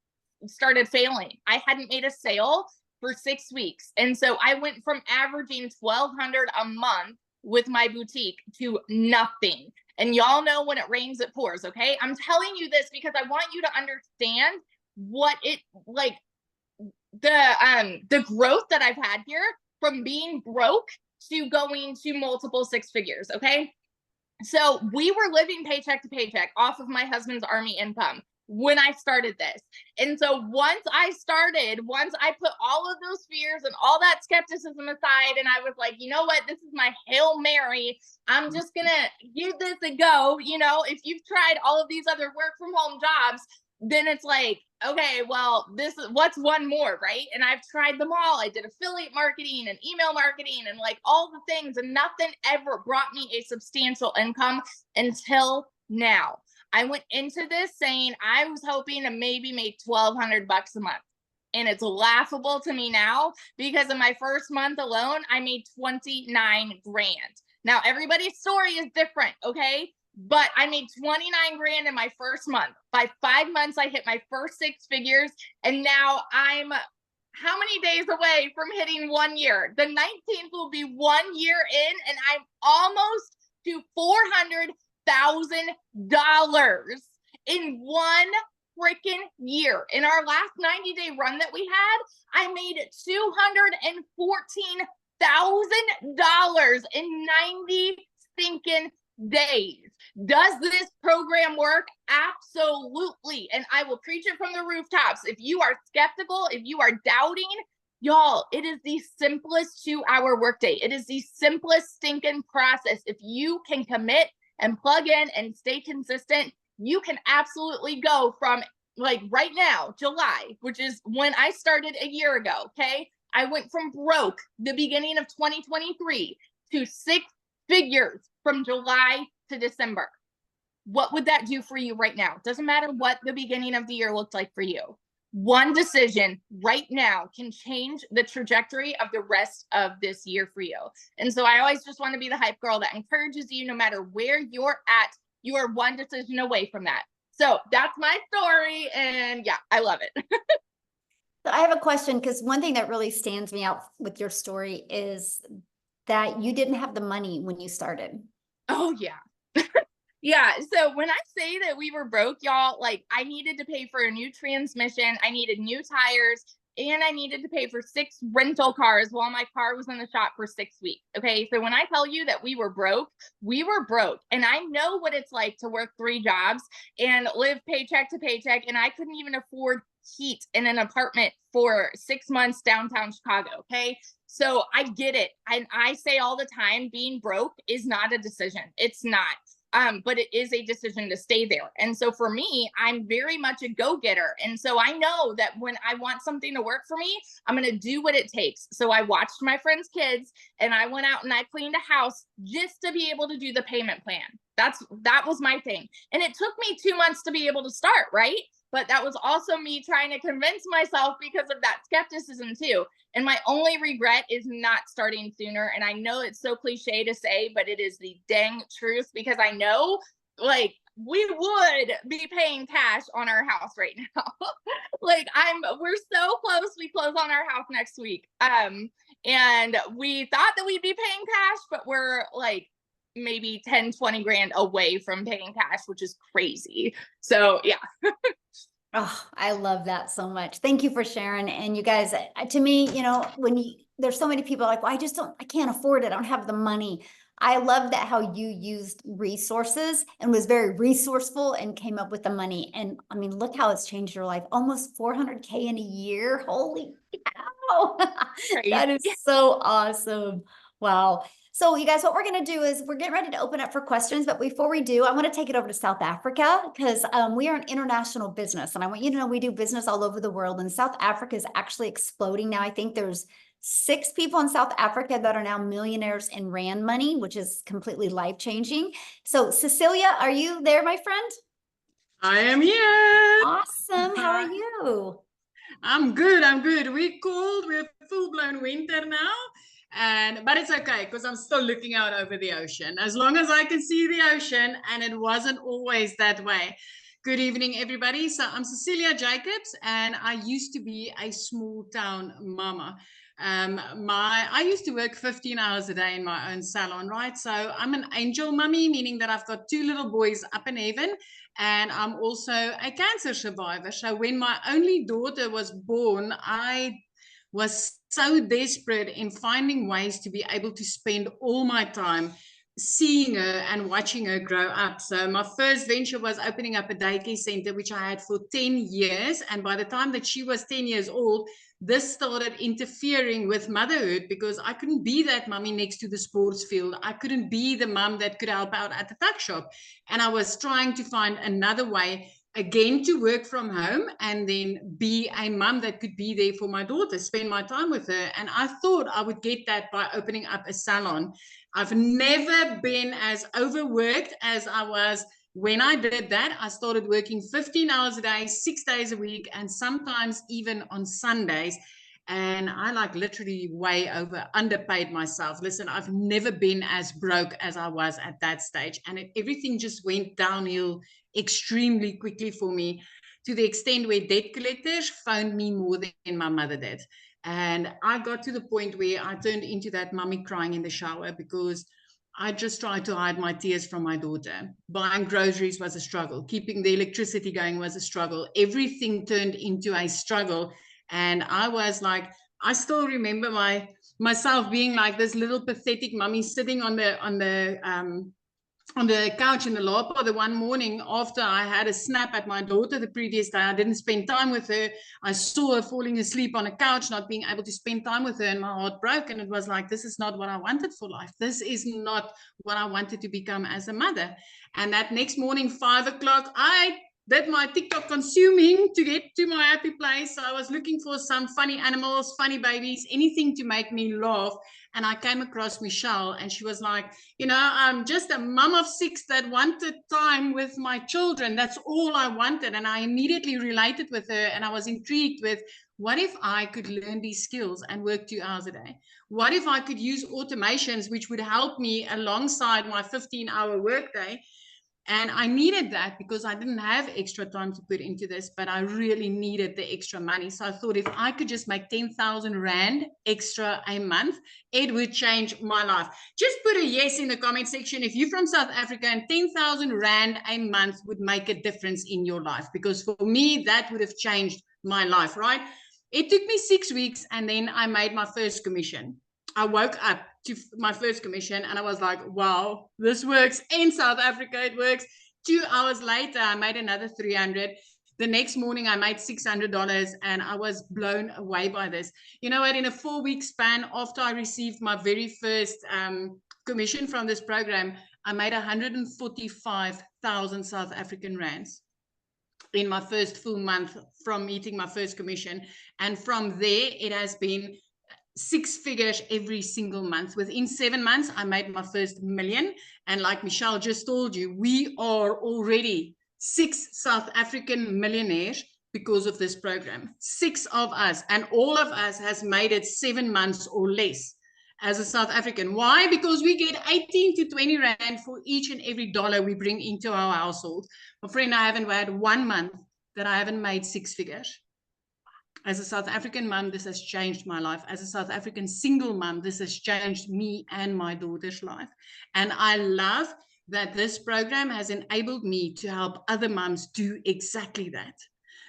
started failing. I hadn't made a sale for 6 weeks. And so I went from averaging $1,200 a month with my boutique to nothing. And y'all know when it rains, it pours. Okay. I'm telling you this because I want you to understand what it the growth that I've had here from being broke to going to multiple 6 figures. Okay. So we were living paycheck to paycheck off of my husband's Army income. when I started this. And so once I put all of those fears and all that skepticism aside, and I was like, you know what, this is my Hail Mary. I'm just gonna give this a go. You know, if you've tried all of these other work from home jobs, then it's like, okay, well, this is what's one more, right? And I've tried them all. I did affiliate marketing and email marketing and like all the things, and nothing ever brought me a substantial income until now. I went into this saying I was hoping to maybe make $1,200 a month. And it's laughable to me now because in my first month alone, I made 29 grand. Now, everybody's story is different, okay? But I made 29 grand in my first month. By 5 months, I hit my first 6 figures. And now I'm how many days away from hitting 1 year? The 19th will be 1 year in, and I'm almost to $400,000 in 1 freaking year. In our last 90-day run that we had, I made $214,000 in 90 stinking days. Does this program work? Absolutely. And I will preach it from the rooftops. If you are skeptical, if you are doubting, y'all, it is the simplest 2-hour workday. It is the simplest stinking process. If you can commit and plug in and stay consistent, you can absolutely go from, like, right now, July, which is when I started a year ago, okay? I went from broke the beginning of 2023 to 6 figures from July to December. What would that do for you right now? Doesn't matter what the beginning of the year looked like for you. One decision right now can change the trajectory of the rest of this year for you. And so I always just want to be the hype girl that encourages you, no matter where you're at, you are one decision away from that. So that's my story. And yeah, I love it. So I have a question, because one thing that really stands me out with your story is that you didn't have the money when you started. Oh, yeah. Yeah. So when I say that we were broke, y'all, like, I needed to pay for a new transmission, I needed new tires, and I needed to pay for 6 rental cars while my car was in the shop for 6 weeks. Okay. So when I tell you that we were broke, we were broke. And I know what it's like to work 3 jobs and live paycheck to paycheck. And I couldn't even afford heat in an apartment for 6 months downtown Chicago. Okay. So I get it. And I say all the time, being broke is not a decision. It's not. But it is a decision to stay there. And so for me, I'm very much a go-getter. And so I know that when I want something to work for me, I'm going to do what it takes. So I watched my friends' kids and I went out and I cleaned a house just to be able to do the payment plan. That was my thing. And it took me 2 months to be able to start, right? But that was also me trying to convince myself because of that skepticism too. And my only regret is not starting sooner. And I know it's so cliche to say, but it is the dang truth, because I know, like, we would be paying cash on our house right now. Like, we're so close. We close on our house next week. And we thought that we'd be paying cash, but we're like maybe 10, 20 grand away from paying cash, which is crazy. So yeah. Oh, I love that so much. Thank you for sharing. And you guys, to me, you know, there's so many people like, well, I can't afford it. I don't have the money. I love that how you used resources and was very resourceful and came up with the money. And I mean, look how it's changed your life. Almost 400K in a year. Holy cow. That is so awesome. Wow. So you guys, what we're going to do is we're getting ready to open up for questions. But before we do, I want to take it over to South Africa, because we are an international business. And I want you to know we do business all over the world. And South Africa is actually exploding now. I think there's 6 people in South Africa that are now millionaires in Rand money, which is completely life-changing. So Cecilia, are you there, my friend? I am here. Awesome. How are you? I'm good. I'm good. We're cold. We're full-blown winter now. But it's okay, because I'm still looking out over the ocean. As long as I can see the ocean, and it wasn't always that way. Good evening, everybody. So I'm Cecilia Jacobs, and I used to be a small town mama. I used to work 15 hours a day in my own salon, right? So I'm an angel mummy, meaning that I've got 2 little boys up in heaven, and I'm also a cancer survivor. So when my only daughter was born, I was so desperate in finding ways to be able to spend all my time seeing her and watching her grow up. So my first venture was opening up a daycare center, which I had for 10 years. And by the time that she was 10 years old, this started interfering with motherhood, because I couldn't be that mummy next to the sports field. I couldn't be the mum that could help out at the tuck shop. And I was trying to find another way, again, to work from home and then be a mum that could be there for my daughter, spend my time with her. And I thought I would get that by opening up a salon. I've never been as overworked as I was when I did that. I started working 15 hours a day, 6 days a week, and sometimes even on Sundays. And I like literally way underpaid myself. Listen, I've never been as broke as I was at that stage. And everything just went downhill extremely quickly for me, to the extent where debt collectors phoned me more than my mother did. And I got to the point where I turned into that mummy crying in the shower, because I just tried to hide my tears from my daughter. Buying groceries was a struggle. Keeping the electricity going was a struggle. Everything turned into a struggle. And I was like, I still remember myself being like this little pathetic mummy sitting on the couch in the lapa the one morning after I had a snap at my daughter the previous day. I didn't spend time with her. I saw her falling asleep on a couch, not being able to spend time with her, and my heart broke. And it was like, this is not what I wanted for life. This is not what I wanted to become as a mother. And that next morning, 5 o'clock, I did my TikTok consuming to get to my happy place. I was looking for some funny animals, funny babies, anything to make me laugh. And I came across Michelle, and she was like, I'm just a mom of 6 that wanted time with my children. That's all I wanted. And I immediately related with her, and I was intrigued with, what if I could learn these skills and work 2 hours a day? What if I could use automations which would help me alongside my 15-hour workday? And I needed that because I didn't have extra time to put into this, but I really needed the extra money. So I thought, if I could just make 10,000 Rand extra a month, it would change my life. Just put a yes in the comment section if you're from South Africa and 10,000 Rand a month would make a difference in your life. Because for me, that would have changed my life, right? It took me 6 weeks, and then I made my first commission. I woke up to my first commission and I was like, wow, this works. In South Africa, it works. 2 hours later, I made another 300. The next morning, I made $600, and I was blown away by this. You know what? In a 4-week span after I received my very first commission from this program, I made 145,000 South African rands in my first full month from meeting my first commission. And from there, it has been 6 figures every single month. Within 7 months, I made my first million. And like Michelle just told you, we are already 6 South African millionaires because of this program. 6 of us, and all of us has made it 7 months or less as a South African. Why? Because we get 18 to 20 Rand for each and every dollar we bring into our household. My friend, I haven't had 1 month that I haven't made 6 figures. As a South African mom, this has changed my life. As a South African single mom, this has changed me and my daughter's life. And I love that this program has enabled me to help other moms do exactly that.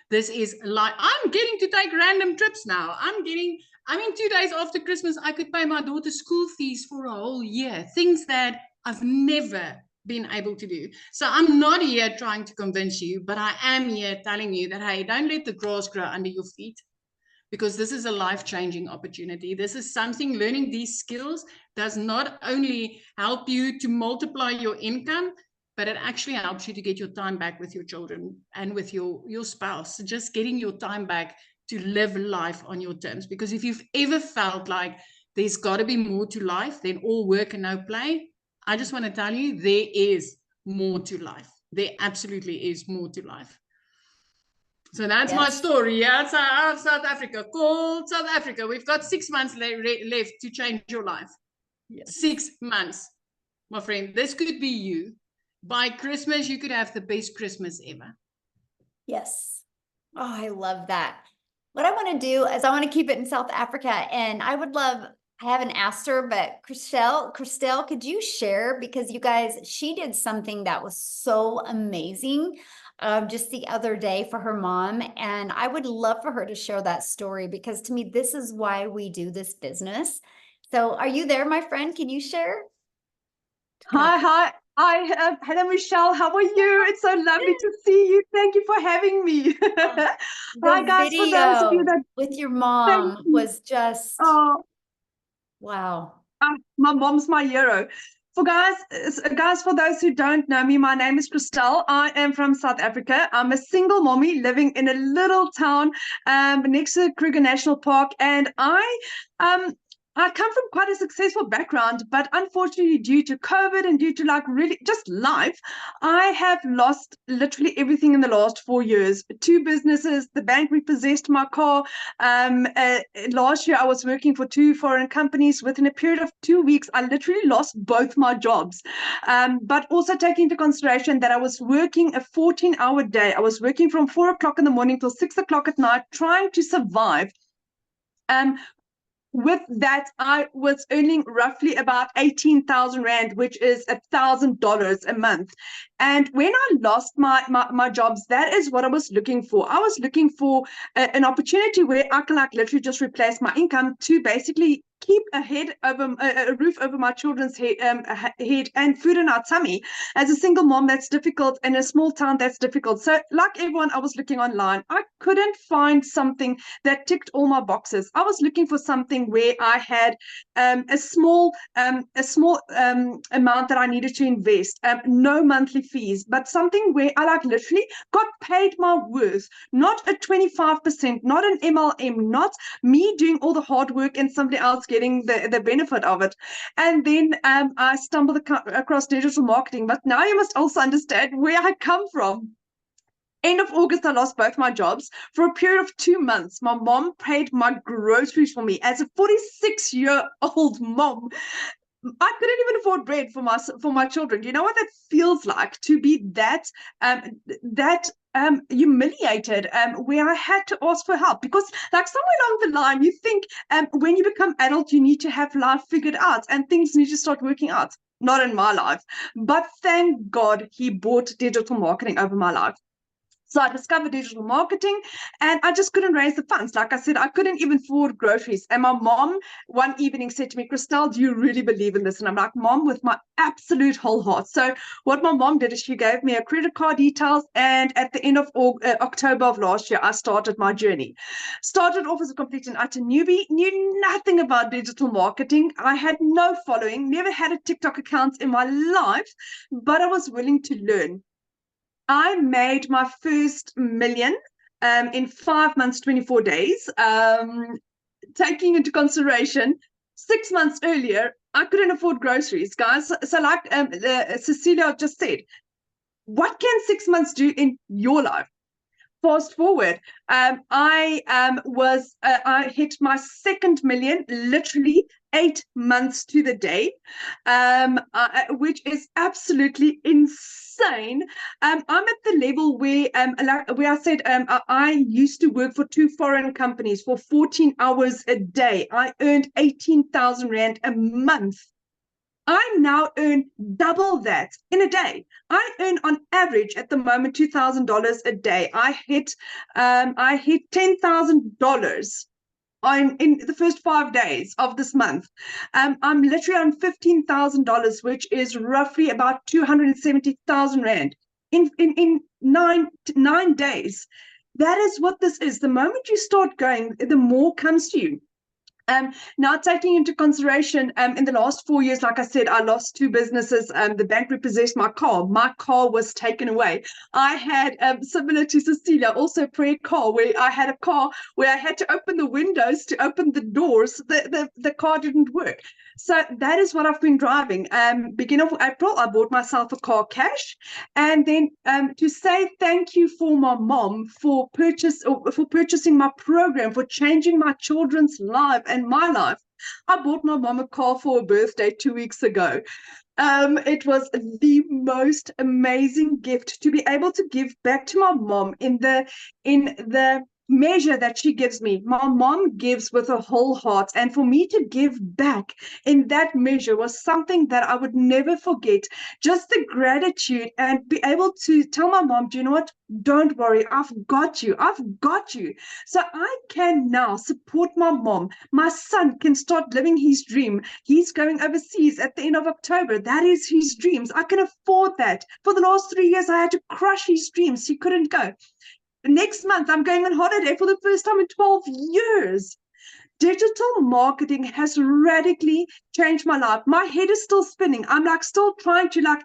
This is like, I'm getting to take random trips now. I mean, 2 days after Christmas, I could pay my daughter's school fees for a whole year. Things that I've never been able to do. So I'm not here trying to convince you, but I am here telling you that, hey, don't let the grass grow under your feet, because this is a life-changing opportunity. This is something, learning these skills does not only help you to multiply your income, but it actually helps you to get your time back with your children and with your spouse, just getting your time back to live life on your terms. Because if you've ever felt like there's got to be more to life than all work and no play, I just want to tell you, there is more to life. There absolutely is more to life. So that's my story. Yeah, it's out of South Africa, called South Africa. We've got 6 months left to change your life. Yes. 6 months, my friend. This could be you. By Christmas, you could have the best Christmas ever. Yes. Oh, I love that. What I want to do is I want to keep it in South Africa, and I would love, I haven't asked her, but Christelle, could you share? Because you guys, she did something that was so amazing just the other day for her mom. And I would love for her to share that story, because to me, this is why we do this business. So are you there, my friend? Can you share? Hi. Hello, Michelle. How are you? It's so lovely to see you. Thank you for having me. Hi, The guys. For those of you video that with your thank mom you. was just Oh, wow. my mom's my hero. Guys, for those who don't know me, my name is Christelle. I am from South Africa. I'm a single mommy living in a little town next to Kruger National Park, and um I come from quite a successful background, but unfortunately, due to COVID and due to like really just life, I have lost literally everything in the last 4 years. 2 businesses, the bank repossessed my car. Last year, I was working for 2 foreign companies. Within a period of 2 weeks, I literally lost both my jobs. But also taking into consideration that I was working a 14-hour day. I was working from 4 o'clock in the morning till 6 o'clock at night, trying to survive. With that, I was earning roughly about 18,000 Rand, which is $1,000 a month. And when I lost my jobs, that is what I was looking for. I was looking for an opportunity where I can like literally just replace my income to basically keep a roof over my children's head and food in our tummy. As a single mom, that's difficult. In a small town, that's difficult. So like everyone, I was looking online. I couldn't find something that ticked all my boxes. I was looking for something where I had a small amount that I needed to invest, no monthly fees, but something where I like literally got paid my worth, not a 25%, not an MLM, not me doing all the hard work and somebody else getting the benefit of it. And then I stumbled across digital marketing. But now you must also understand where I come from. End of August, I lost both my jobs. For a period of 2 months, my mom paid my groceries for me. As a 46-year-old mom, I couldn't even afford bread for my children. You know what that feels like to be that humiliated, where I had to ask for help because, like, somewhere along the line, you think when you become adult, you need to have life figured out and things need to start working out. Not in my life, but thank God he bought digital marketing over my life. So I discovered digital marketing and I just couldn't raise the funds. Like I said, I couldn't even afford groceries. And my mom one evening said to me, Christelle, do you really believe in this? And I'm like, Mom, with my absolute whole heart. So what my mom did is she gave me a credit card details. And at the end of October of last year, I started my journey. Started off as a complete and utter newbie, knew nothing about digital marketing. I had no following, never had a TikTok account in my life, but I was willing to learn. I made my first million in 5 months, 24 days. Taking into consideration, 6 months earlier, I couldn't afford groceries, guys. So like Cecilia just said, what can 6 months do in your life? Fast forward, I hit my second million literally 8 months to the day, which is absolutely insane. I'm at the level where I said I used to work for 2 foreign companies for 14 hours a day. I earned 18,000 Rand a month. I now earn double that in a day. I earn on average at the moment $2,000 a day. I hit $10,000 in the first 5 days of this month. I'm literally on $15,000, which is roughly about 270,000 Rand in nine days. That is what this is. The moment you start going, the more comes to you. Now, taking into consideration, in the last 4 years, like I said, I lost 2 businesses. The bank repossessed my car. My car was taken away. I had, similar to Cecilia, also a prayer car where I had a car where I had to open the windows to open the doors. The car didn't work. So that is what I've been driving. Beginning of April, I bought myself a car cash. And then to say thank you for my mom for purchasing my program, for changing my children's life and my life. I bought my mom a car for her birthday 2 weeks ago. It was the most amazing gift to be able to give back to my mom in the measure that she gives me, my mom gives with her whole heart. And for me to give back in that measure was something that I would never forget. Just the gratitude and be able to tell my mom, do you know what? Don't worry, I've got you. I've got you. So I can now support my mom. My son can start living his dream. He's going overseas at the end of October. That is his dreams. I can afford that. For the last 3 years, I had to crush his dreams. He couldn't go. Next month, I'm going on holiday for the first time in 12 years. Digital marketing has radically changed my life. My head is still spinning. I'm like still trying to like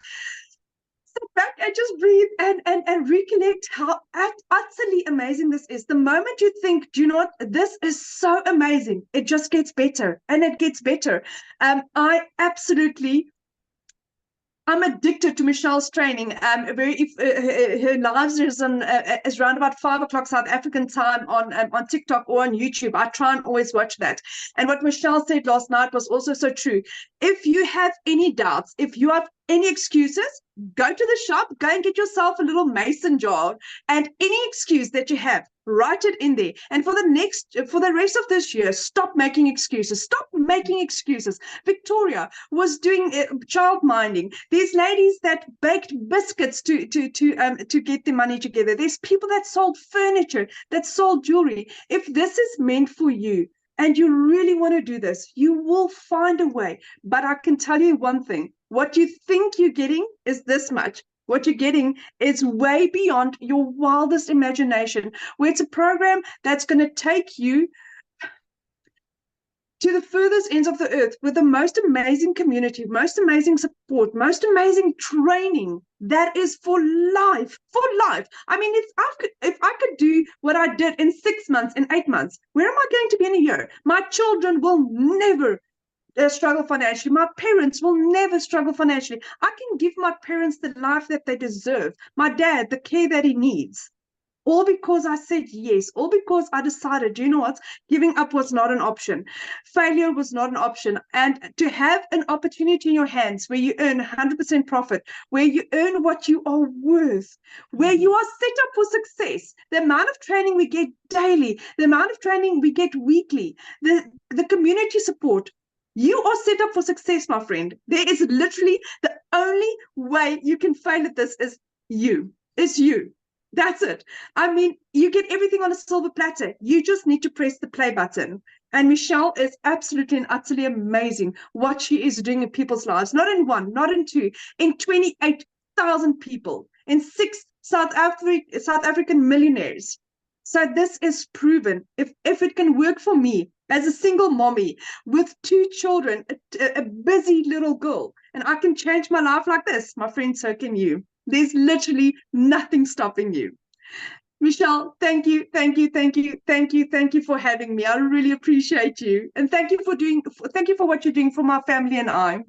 sit back and just breathe and recollect how utterly amazing this is. The moment you think, do you know what, this is so amazing, it just gets better and it gets better. I'm addicted to Michelle's training. Her lives is around about 5 o'clock South African time on TikTok or on YouTube. I try and always watch that. And what Michelle said last night was also so true. If you have any doubts, if you have any excuses, go to the shop, go and get yourself a little mason jar, and any excuse that you have, write it in there. And for the rest of this year, stop making excuses. Stop making excuses. Victoria was doing child minding. There's ladies that baked biscuits to get the money together. There's people that sold furniture, that sold jewelry. If this is meant for you, and you really want to do this, you will find a way. But I can tell you one thing, what you think you're getting is this much. What you're getting is way beyond your wildest imagination, where it's a program that's going to take you to the furthest ends of the earth with the most amazing community, most amazing support, most amazing training that is for life, for life. I mean, if I could do what I did in 6 months, in 8 months, where am I going to be in a year? My children will never struggle financially. My parents will never struggle financially. I can give my parents the life that they deserve. My dad, the care that he needs. All because I said yes, all because I decided, you know what, giving up was not an option. Failure was not an option. And to have an opportunity in your hands where you earn 100% profit, where you earn what you are worth, where you are set up for success, the amount of training we get daily, the amount of training we get weekly, the community support, you are set up for success, my friend. There is literally the only way you can fail at this is you. It's you. That's it. I mean, you get everything on a silver platter. You just need to press the play button. And Michelle is absolutely and utterly amazing what she is doing in people's lives. Not in one, not in two, in 28,000 people, in 6 South African millionaires. So this is proven. If it can work for me as a single mommy with 2 children, a busy little girl, and I can change my life like this, my friend, so can you. There's literally nothing stopping you. Michelle, thank you for having me. I really appreciate you. And thank you for what you're doing for my family and I.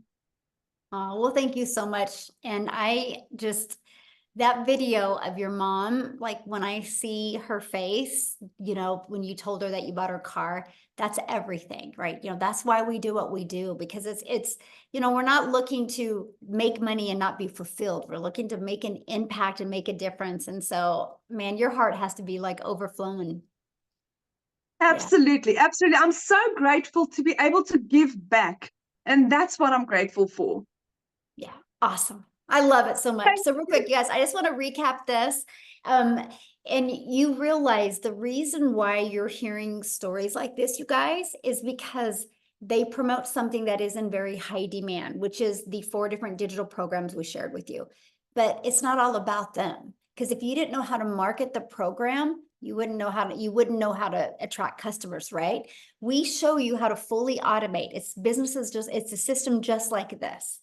Well, thank you so much. And that video of your mom, like when I see her face, when you told her that you bought her car, that's everything, right? That's why we do what we do, because it's we're not looking to make money and not be fulfilled. We're looking to make an impact and make a difference. And so, man, your heart has to be like overflowing. Absolutely. Absolutely. I'm so grateful to be able to give back. And that's what I'm grateful for. Yeah. Awesome. I love it so much. So real quick, you guys, I just want to recap this. And you realize the reason why you're hearing stories like this, you guys, is because they promote something that is in very high demand, which is the 4 different digital programs we shared with you. But it's not all about them. Because if you didn't know how to market the program, you wouldn't know how to attract customers, right? We show you how to fully automate. It's a system just like this.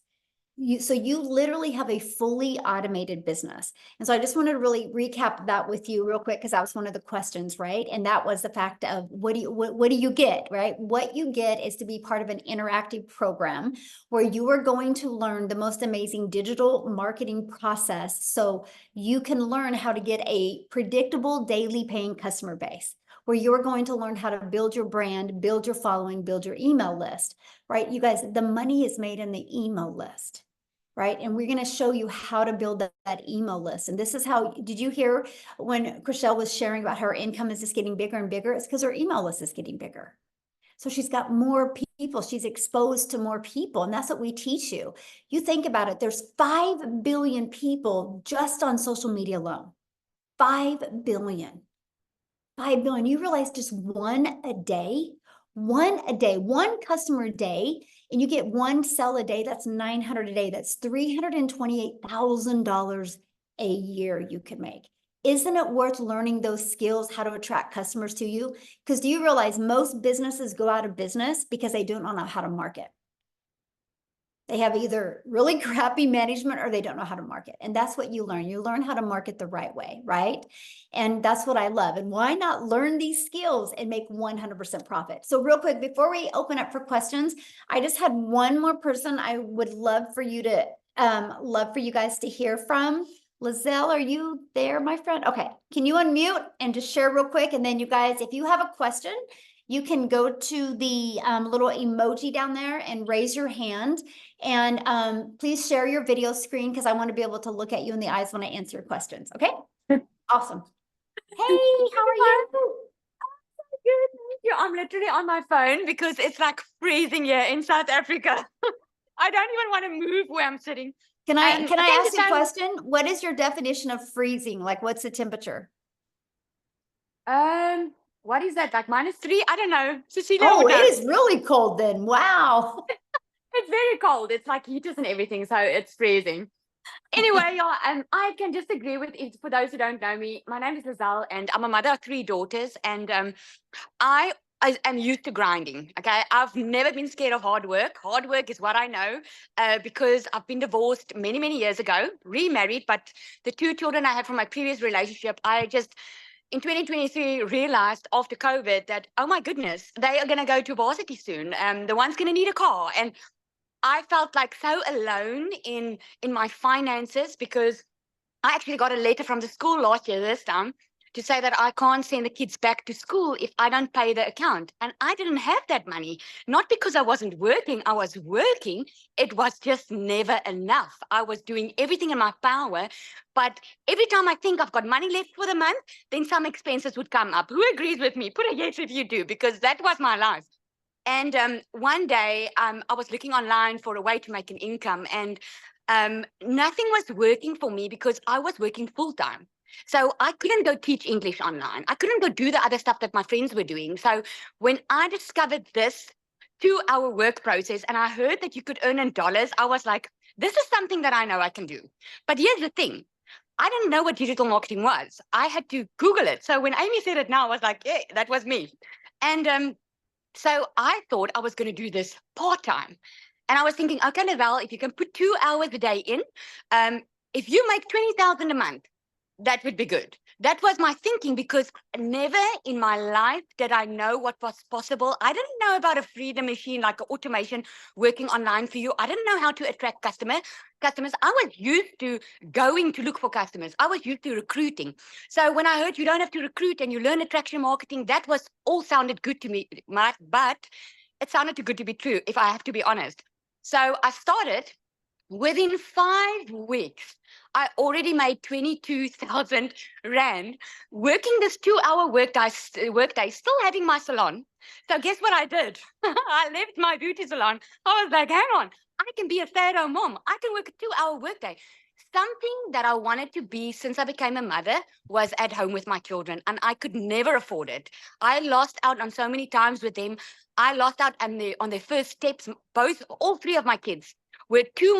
So you literally have a fully automated business. And so I just wanted to really recap that with you real quick, because that was one of the questions, right? And that was the fact of what do you get, right? What you get is to be part of an interactive program where you are going to learn the most amazing digital marketing process so you can learn how to get a predictable daily paying customer base, where you're going to learn how to build your brand, build your following, build your email list, right? You guys, the money is made in the email list, right? And we're going to show you how to build that email list. And this is how, did you hear when Chriselle was sharing about her income is just getting bigger and bigger? It's because her email list is getting bigger. So she's got more people, she's exposed to more people, and that's what we teach you. You think about it, there's 5 billion people just on social media alone. 5 billion. 5 billion. You realize just one a day, one customer a day, and you get one sell a day, that's 900 a day. That's $328,000 a year you can make. Isn't it worth learning those skills, how to attract customers to you? Because do you realize most businesses go out of business because they don't know how to market? They have either really crappy management or they don't know how to market. And that's what you learn. You learn how to market the right way, right? And that's what I love. And why not learn these skills and make 100% profit? So real quick, before we open up for questions, I just had one more person I would love for you guys to hear from. Lizelle, are you there, my friend? Okay, can you unmute and just share real quick? And then you guys, if you have a question, you can go to the little emoji down there and raise your hand. And please share your video screen because I want to be able to look at you in the eyes when I answer your questions. Okay? Awesome. Hey, how are you? Good, thank you. I'm literally on my phone because it's like freezing here in South Africa. I don't even want to move where I'm sitting. Can I ask you a so question? What is your definition of freezing? Like, what's the temperature? What is that? Like -3? I don't know. Cecilia Oh, would know. it is really cold then. Wow. It's very cold. It's like heaters and everything, so it's freezing. Anyway, yeah, I can just agree with it. For those who don't know me, my name is Lizelle, and I'm a mother of 3 daughters, and I am used to grinding. Okay, I've never been scared of hard work. Hard work is what I know because I've been divorced many, many years ago, remarried, but the 2 children I had from my previous relationship, I just in 2023 realized after COVID that, oh my goodness, they are going to go to varsity soon. The one's going to need a car. And I felt like so alone in my finances because I actually got a letter from the school last year this time to say that I can't send the kids back to school if I don't pay the account. And I didn't have that money, not because I wasn't working. I was working. It was just never enough. I was doing everything in my power. But every time I think I've got money left for the month, then some expenses would come up. Who agrees with me? Put a yes if you do, because that was my life. And one day I was looking online for a way to make an income, and nothing was working for me because I was working full time. So I couldn't go teach English online. I couldn't go do the other stuff that my friends were doing. So when I discovered this 2-hour work process and I heard that you could earn in dollars, I was like, this is something that I know I can do. But here's the thing. I didn't know what digital marketing was. I had to Google it. So when Amy said it now, I was like, yeah, that was me. And so I thought I was going to do this part-time. And I was thinking, okay, Lizelle, if you can put 2 hours a day in, if you make 20,000 a month, that would be good. That was my thinking because never in my life did I know what was possible. I didn't know about a freedom machine like automation working online for you. I didn't know how to attract customers. I was used to going to look for customers. I was used to recruiting. So when I heard you don't have to recruit and you learn attraction marketing, that was all sounded good to me, but it sounded too good to be true, if I have to be honest. So I started. Within 5 weeks, I already made 22,000 Rand working this 2-hour workday, still having my salon. So guess what I did? I left my beauty salon. I was like, hang on, I can be a stay-at-home mom. I can work a 2-hour workday. Something that I wanted to be since I became a mother was at home with my children, and I could never afford it. I lost out on so many times with them. I lost out on their first steps. All 3 of my kids were 2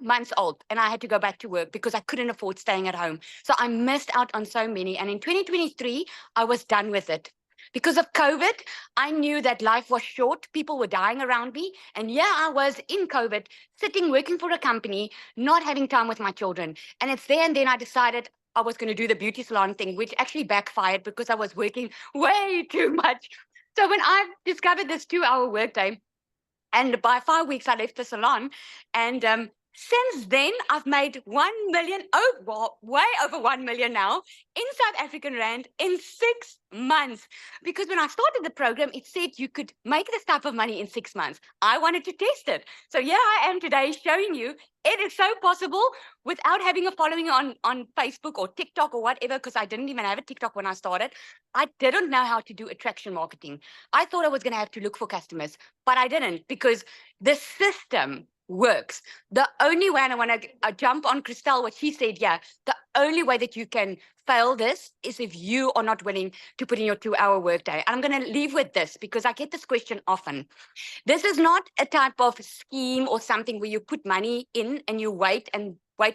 months old, and I had to go back to work because I couldn't afford staying at home. So I missed out on so many. And in 2023, I was done with it. Because of COVID, I knew that life was short. People were dying around me. And yeah, I was in COVID, sitting, working for a company, not having time with my children. And it's there and then I decided I was going to do the beauty salon thing, which actually backfired because I was working way too much. So when I discovered this 2-hour workday, and by 5 weeks, I left the salon and Since then, I've made 1 million, way over 1 million now in South African Rand in 6 months. Because when I started the program, it said you could make this type of money in 6 months. I wanted to test it. So here I am today showing you it is so possible without having a following on Facebook or TikTok or whatever, because I didn't even have a TikTok when I started. I didn't know how to do attraction marketing. I thought I was going to have to look for customers, but I didn't, because the system works. The only way, and I want to jump on Christelle, what she said, yeah, the only way that you can fail this is if you are not willing to put in your 2-hour workday. And I'm going to leave with this because I get this question often. This is not a type of scheme or something where you put money in and you wait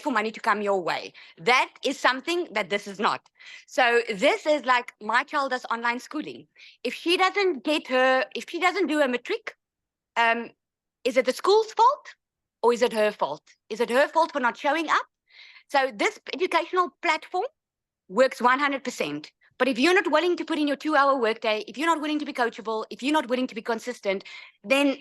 for money to come your way. That is something that this is not. So this is like my child does online schooling. If she doesn't do a matric, is it the school's fault? Or is it her fault? Is it her fault for not showing up? So this educational platform works 100%. But if you're not willing to put in your 2-hour workday, if you're not willing to be coachable, if you're not willing to be consistent, then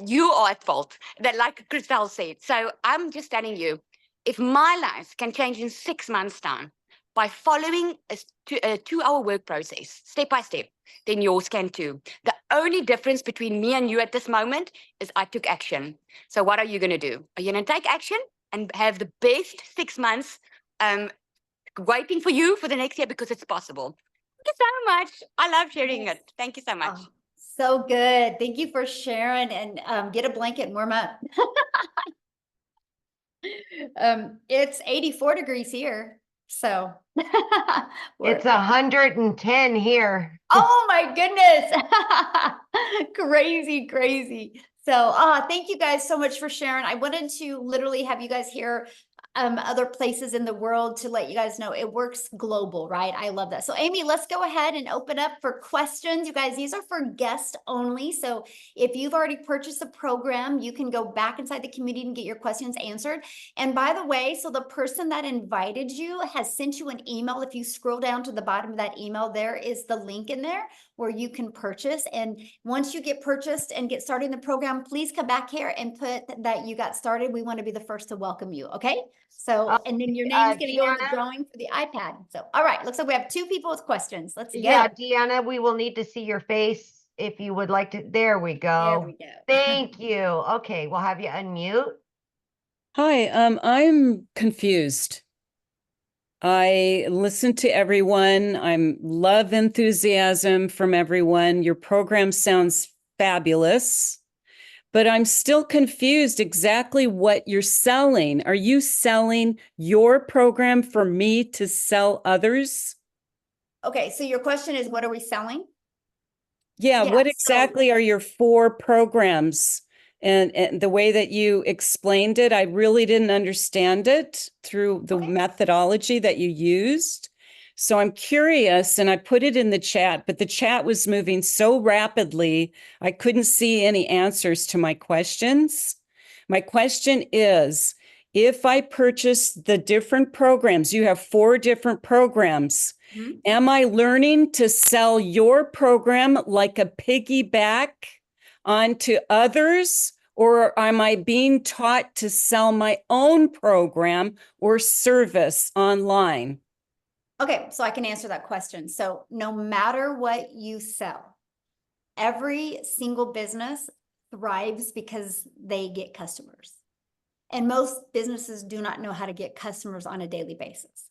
you are at fault. That, like Christelle said. So I'm just telling you, if my life can change in 6 months' time by following a 2-hour work process, step by step, then yours can too. The only difference between me and you at this moment is I took action. So what are you going to do? Are you going to take action and have the best 6 months waiting for you for the next year, because it's possible? Thank you so much. I love sharing it. Thank you so much. Oh, so good. Thank you for sharing, and get a blanket and warm up. It's 84 degrees here. So It's 110 here. oh my goodness. Crazy. So thank you guys so much for sharing. I wanted to literally have you guys hear other places in the world to let you guys know it works global, right? I love that. So Amy, let's go ahead and open up for questions. You guys, these are for guests only. So if you've already purchased the program, you can go back inside the community and get your questions answered. And by the way, so the person that invited you has sent you an email. If you scroll down to the bottom of that email, there is the link in there where you can purchase. And once you get purchased and get started in the program, please come back here and put that you got started. We want to be the first to welcome you. Okay. So, and then your name's going to go in the Deanna? drawing for the iPad. So, all right, looks like we have 2 people with questions. Let's go. Yeah, Deanna, we will need to see your face if you would like to. There we go. There we go. Thank you. Okay, we'll have you unmute. Hi, I'm confused. I listen to everyone. I'm love enthusiasm from everyone. Your program sounds fabulous, but I'm still confused exactly what you're selling. Are you selling your program for me to sell others? Okay, so your question is, what are we selling? Yeah, Yeah, what so- exactly are your 4 programs? And the way that you explained it, I really didn't understand it through the methodology that you used. So I'm curious, and I put it in the chat, but the chat was moving so rapidly, I couldn't see any answers to my questions. My question is, if I purchase the different programs, you have 4 different programs, am I learning to sell your program like a piggyback onto others, or am I being taught to sell my own program or service online? Okay, so I can answer that question. So no matter what you sell, every single business thrives because they get customers. And most businesses do not know how to get customers on a daily basis.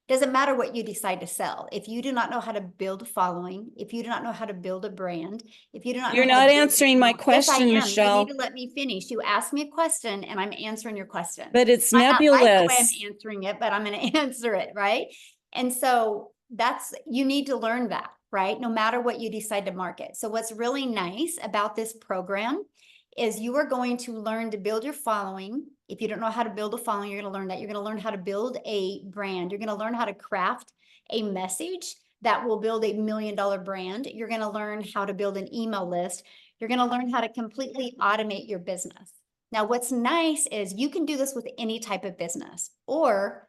Doesn't matter what you decide to sell. If you do not know how to build a following, if you do not know how to build a brand, if you do not You're know how to not build answering my question, yes, I am. Michelle. You need to let me finish. You asked me a question and I'm answering your question. But it's I might not like the way I'm nebulous. answering it, but I'm going to answer it, right? And so you need to learn that, right? No matter what you decide to market. So what's really nice about this program is you are going to learn to build your following. If you don't know how to build a following, you're going to learn that. You're going to learn how to build a brand. You're going to learn how to craft a message that will build $1 million brand. You're going to learn how to build an email list. You're going to learn how to completely automate your business. Now, what's nice is you can do this with any type of business, or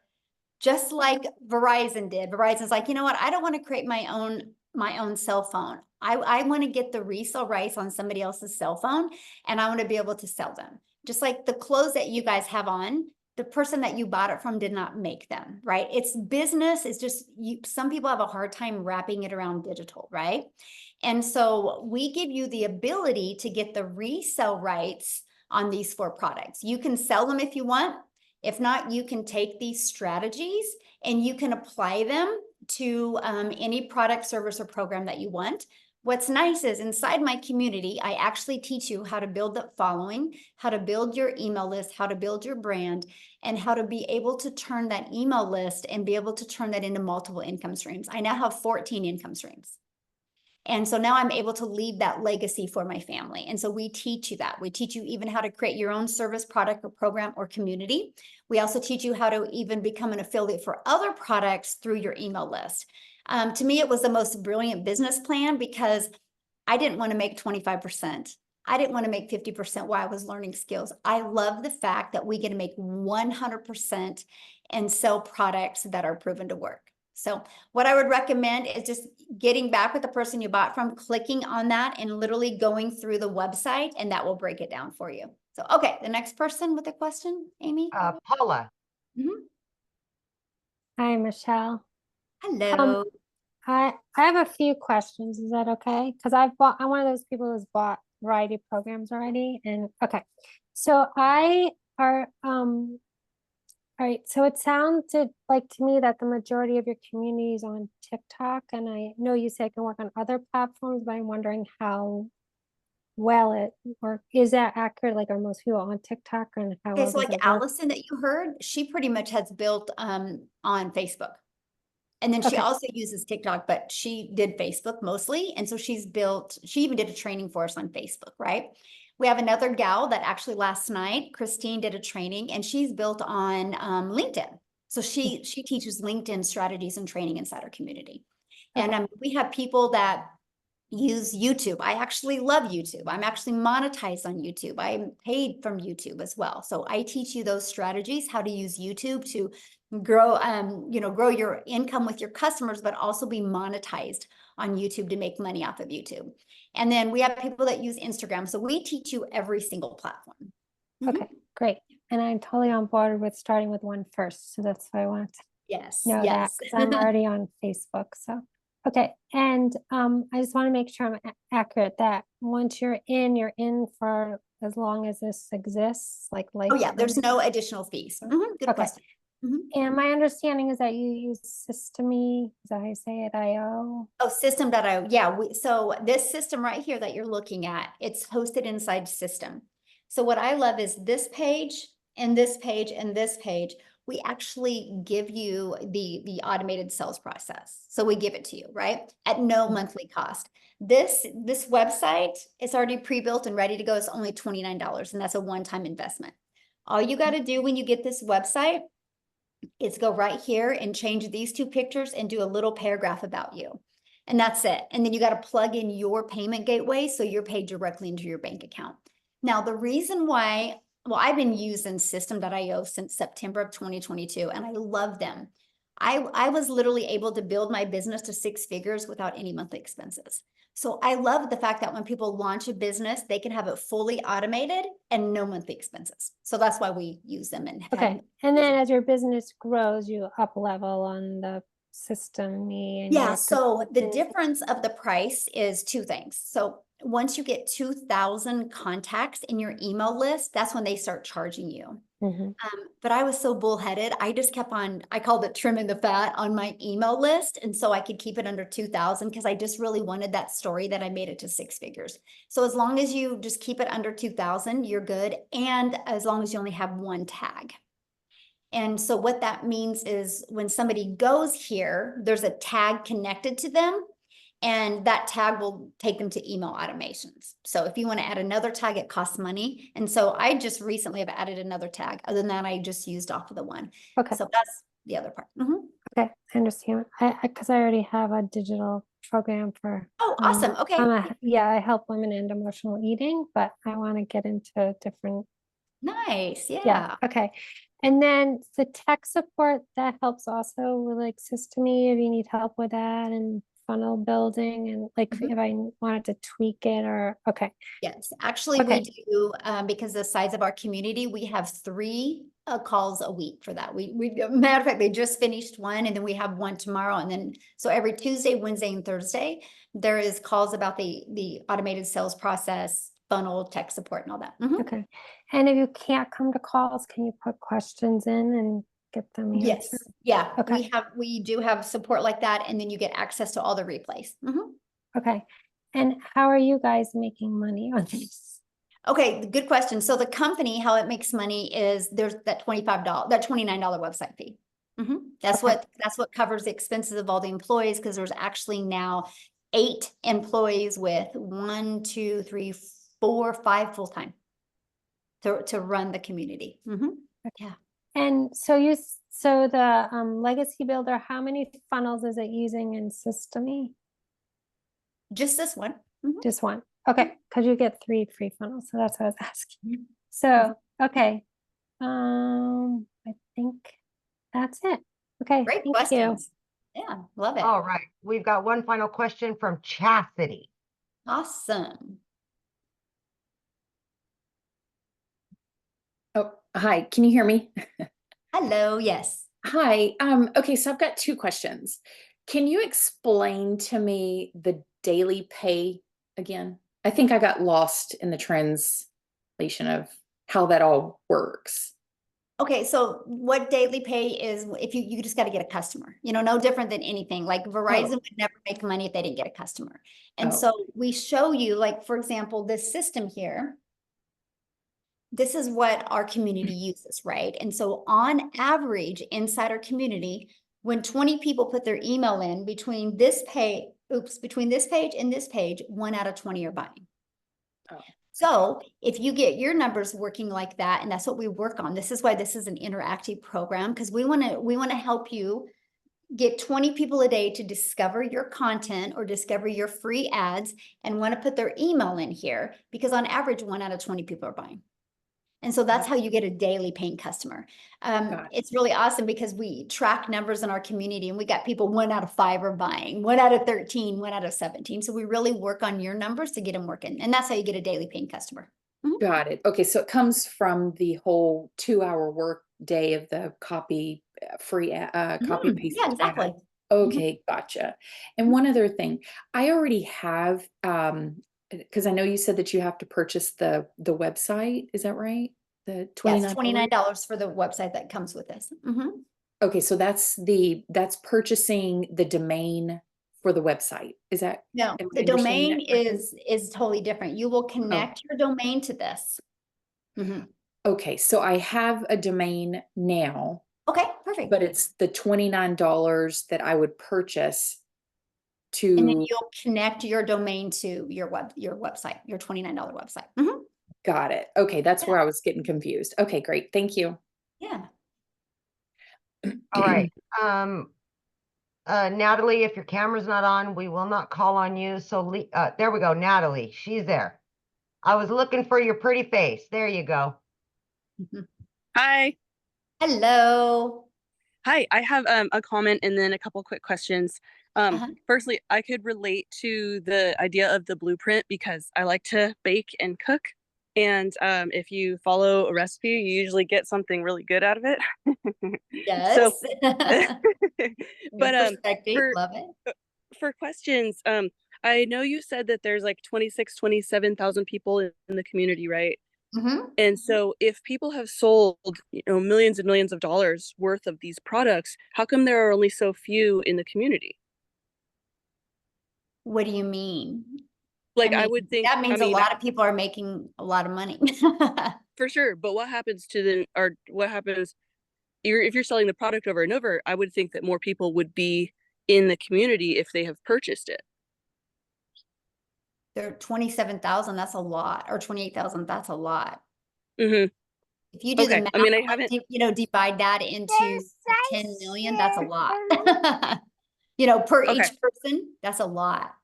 just like Verizon did. Verizon's like, you know what? I don't want to create my own cell phone. I want to get the resale rights on somebody else's cell phone, and I want to be able to sell them. just like the clothes that you guys have on, the person that you bought it from did not make them, right? It's business. It's just some people have a hard time wrapping it around digital, right? And so we give you the ability to get the resale rights on these 4 products. You can sell them if you want. If not, you can take these strategies and you can apply them to any product, service, or program that you want. What's nice is inside my community, I actually teach you how to build that following, how to build your email list, how to build your brand, and how to be able to turn that email list and be able to turn that into multiple income streams. I now have 14 income streams. And so now I'm able to leave that legacy for my family. And so we teach you that. We teach you even how to create your own service, product, or program, or community. We also teach you how to even become an affiliate for other products through your email list. To me, it was the most brilliant business plan because I didn't want to make 25%. I didn't want to make 50% while I was learning skills. I love the fact that we get to make 100% and sell products that are proven to work. So what I would recommend is just getting back with the person you bought from, clicking on that and literally going through the website, and that will break it down for you. So, okay, the next person with a question, Amy. Paula. Mhm. Hi, Michelle. Hello. I have a few questions. Is that okay? Because I'm one of those people who's bought variety of programs already. And okay, so all right. So it sounded like to me that the majority of your community is on TikTok, and I know you say it can work on other platforms, but I'm wondering how well it or is that accurate? Like, are most people on TikTok, and how Okay, well so does like it work? Allison that you heard, she pretty much has built on Facebook. And then she Okay. also uses TikTok, but she did Facebook mostly. And so she even did a training for us on Facebook, right? We have another gal that actually last night, Christine, did a training, and she's built on LinkedIn. So she teaches LinkedIn strategies and training inside our community. Okay. And we have people that use YouTube. I actually love YouTube. I'm actually monetized on YouTube. I'm paid from YouTube as well. So I teach you those strategies, how to use YouTube to grow, grow your income with your customers, but also be monetized on YouTube to make money off of YouTube. And then we have people that use Instagram. So we teach you every single platform. Okay, great. And I'm totally on board with starting with one first. So that's why I wanted to Yes. know that Yes. because I'm already on Facebook. So, okay. And I just want to make sure I'm accurate that once you're in for as long as this exists, like Oh yeah, there's lifetime. no additional fees. Good Okay. question. And my understanding is that you use Systemy, is that how you say it, IO? Oh, system.io. Yeah, so this system right here that you're looking at, it's hosted inside System. So what I love is this page and this page and this page, we actually give you the automated sales process. So we give it to you, right? At no monthly cost. This website is already pre-built and ready to go. It's only $29, and that's a one-time investment. All you got to do when you get this website is go right here and change these 2 pictures and do a little paragraph about you. And that's it. And then you got to plug in your payment gateway so you're paid directly into your bank account. Now, the reason why, well, I've been using System.io since September of 2022, and I love them. I was literally able to build my business to 6 figures without any monthly expenses. So I love the fact that when people launch a business, they can have it fully automated and no monthly expenses. So that's why we use them. And Okay. And then as your business grows, you up level on the system. Yeah, so the difference of the price is 2 things. So once you get 2,000 contacts in your email list, that's when they start charging you. But I was so bullheaded. I just kept on, I called it trimming the fat on my email list. And so I could keep it under 2,000 because I just really wanted that story that I made it to 6 figures. So as long as you just keep it under 2,000, you're good. And as long as you only have 1 tag. And so what that means is when somebody goes here, there's a tag connected to them, and that tag will take them to email automations. So if you want to add another tag, it costs money. And so I just recently have added another tag. Other than that, I just used off of the one. Okay. So that's the other part. Okay, I understand. Because I already have a digital program for. Oh, awesome. Okay. I help women end emotional eating, but I want to get into different. Nice. Yeah. Okay. And then the tech support that helps also with like Systemy if you need help with that and funnel building and like Mhm. if I wanted to tweak it or, okay. Yes, actually, we Okay. do, because the size of our community, we have 3 calls a week for that. Matter of fact, they just finished one, and then we have one tomorrow, and then so every Tuesday, Wednesday, and Thursday, there is calls about the automated sales process, funnel, tech support, and all that. Mhm. Okay. And if you can't come to calls, can you put questions in and get them Yes, answered? yeah, Okay. we do have support like that, and then you get access to all the replays. Mhm. Okay. And how are you guys making money on this? Okay, good question. So the company, how it makes money is there's that that $29 website fee. That's Okay. that's what covers the expenses of all the employees, because there's actually now 8 employees with 1, 2, 3, 4, 5 full-time to run the community. Yeah. And so so the legacy builder, how many funnels is it using in Systemy? Just this one. Just one. Okay, because you get 3 free funnels, so that's what I was asking. Mhm. So, okay. I think that's it. Okay, Great thank you. questions. Yeah, love it. All right, we've got one final question from Chastity. Awesome. Oh, hi. Can you hear me? Hello, yes. Hi. Okay, so I've got 2 questions. Can you explain to me the daily pay again? I think I got lost in the translation of how that all works. Okay, so what daily pay is if you just got to get a customer, no different than anything. Like Verizon would never make money if they didn't get a customer. And Oh. so we show you, like, for example, this system here. This is what our community uses, right? And so on average, inside our community, when 20 people put their email in between this page and this page, 1 out of 20 are buying. Oh. So if you get your numbers working like that, and that's what we work on, this is why this is an interactive program, because we want to help you get 20 people a day to discover your content or discover your free ads and want to put their email in here, because on average, 1 out of 20 people are buying. And so that's how you get a daily paying customer. It's really awesome because we track numbers in our community, and we got people 1 out of 5 are buying, 1 out of 13, 1 out of 17. So we really work on your numbers to get them working. And that's how you get a daily paying customer. Got it. Okay, so it comes from the whole 2-hour work day of the copy copy paste. Yeah, exactly. ad. Okay, gotcha. And one other thing, I already have because I know you said that you have to purchase the website. Is that right? The Yes, $29? $29 for the website that comes with this. Okay, so that's purchasing the domain for the website. Is that? No, am I the understanding domain that correctly? is totally different. You will connect your domain to this. Okay, so I have a domain now, Okay, perfect. but it's the $29 that I would purchase And then to. you'll connect your domain to your website, your $29 website. Got it. Okay, that's Yeah. where I was getting confused. Okay, great. Thank you. Yeah. All right. Natalie, if your camera's not on, we will not call on you. So there we go. Natalie, she's there. I was looking for your pretty face. There you go. Hi. Hello. Hi, I have a comment and then a couple quick questions. Firstly, I could relate to the idea of the blueprint because I like to bake and cook. And if you follow a recipe, you usually get something really good out of it. Yes. So, Good perspective. Love it. For questions, I know you said that there's like 27,000 people in the community, right? And so if people have sold, millions and millions of dollars worth of these products, how come there are only so few in the community? What do you mean? Like, I would think that means a lot of people are making a lot of money. For sure. But what happens if you're selling the product over and over? I would think that more people would be in the community if they have purchased it. There are 27,000, that's a lot, or 28,000, that's a lot. If you do the math, I haven't, divide that into 10 million, that's a lot. Per each person, that's a lot.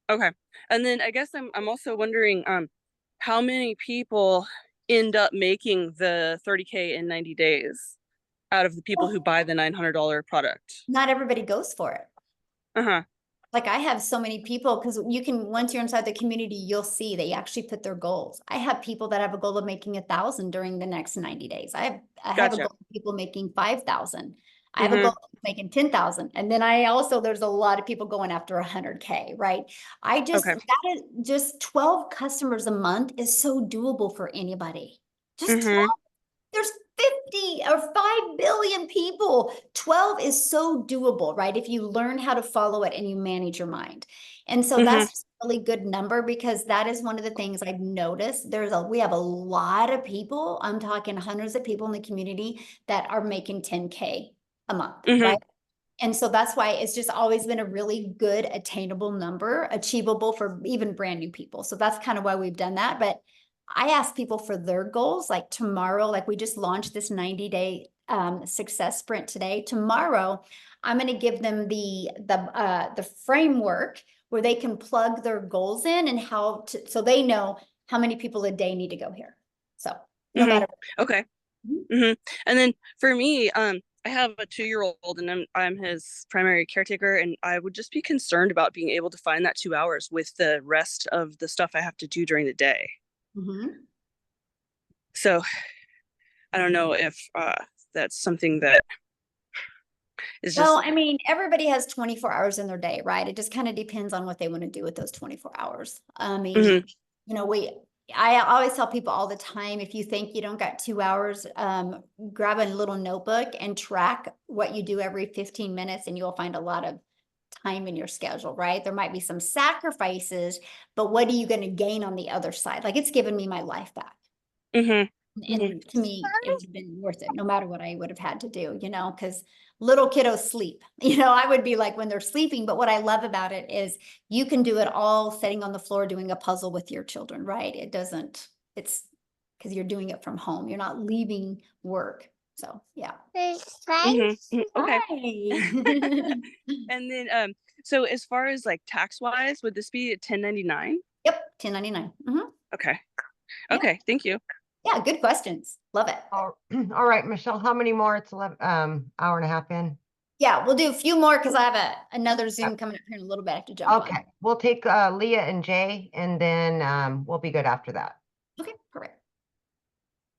Okay. And then I guess I'm also wondering, how many people end up making the 30K in 90 days out of the people who buy the $900 product? Not everybody goes for it. Like I have so many people, because you can, once you're inside the community, you'll see they actually put their goals. I have people that have a goal of making 1,000 during the next 90 days. I have a Gotcha. goal of people making 5,000. I have a Mm-hmm. goal of making 10,000. And then there's a lot of people going after 100K, right? Okay. That is just 12 customers a month is so doable for anybody. Just 12. Mm-hmm. There's 50 or 5 billion people. 12 is so doable, right? If you learn how to follow it and you manage your mind. And so Mm-hmm. that's just a really good number, because that is one of the things I've noticed. We have a lot of people, I'm talking hundreds of people in the community that are making 10K a month, Mm-hmm. right? And so that's why it's just always been a really good attainable number, achievable for even brand new people. So that's kind of why we've done that. But I ask people for their goals, like tomorrow, like we just launched this 90-day success sprint today. Tomorrow, I'm going to give them the framework where they can plug their goals in and so they know how many people a day need to go here. So no Mm-hmm. matter. Okay. Mhm. Mm-hmm. And then for me, I have a 2-year-old and I'm his primary caretaker, and I would just be concerned about being able to find that 2 hours with the rest of the stuff I have to do during the day. Mhm. So I don't know if that's something that is just. Well, I mean, everybody has 24 hours in their day, right? It just kind of depends on what they want to do with those 24 hours. I mean, Mhm. you know, I always tell people all the time, if you think you don't got 2 hours, grab a little notebook and track what you do every 15 minutes, and you'll find a lot of time in your schedule, right? There might be some sacrifices, but what are you going to gain on the other side? Like, it's given me my life back. Mhm. And to me, it's been worth it, no matter what I would have had to do, because little kiddos sleep. I would be like when they're sleeping, but what I love about it is you can do it all sitting on the floor doing a puzzle with your children, right? It's because you're doing it from home. You're not leaving work. So yeah. Mhm. Mhm. Okay. Hi. And then so as far as like tax wise, would this be a 1099? Yep, 1099. Okay. Yeah. Okay, thank you. Yeah, good questions. Love it. All right, Michelle, how many more? It's 11, hour and a half in. Yeah, we'll do a few more because I have another Zoom coming up here in a little bit. I have to jump on. Okay, we'll take Leah and Jay, and then we'll be good after that. Okay, perfect.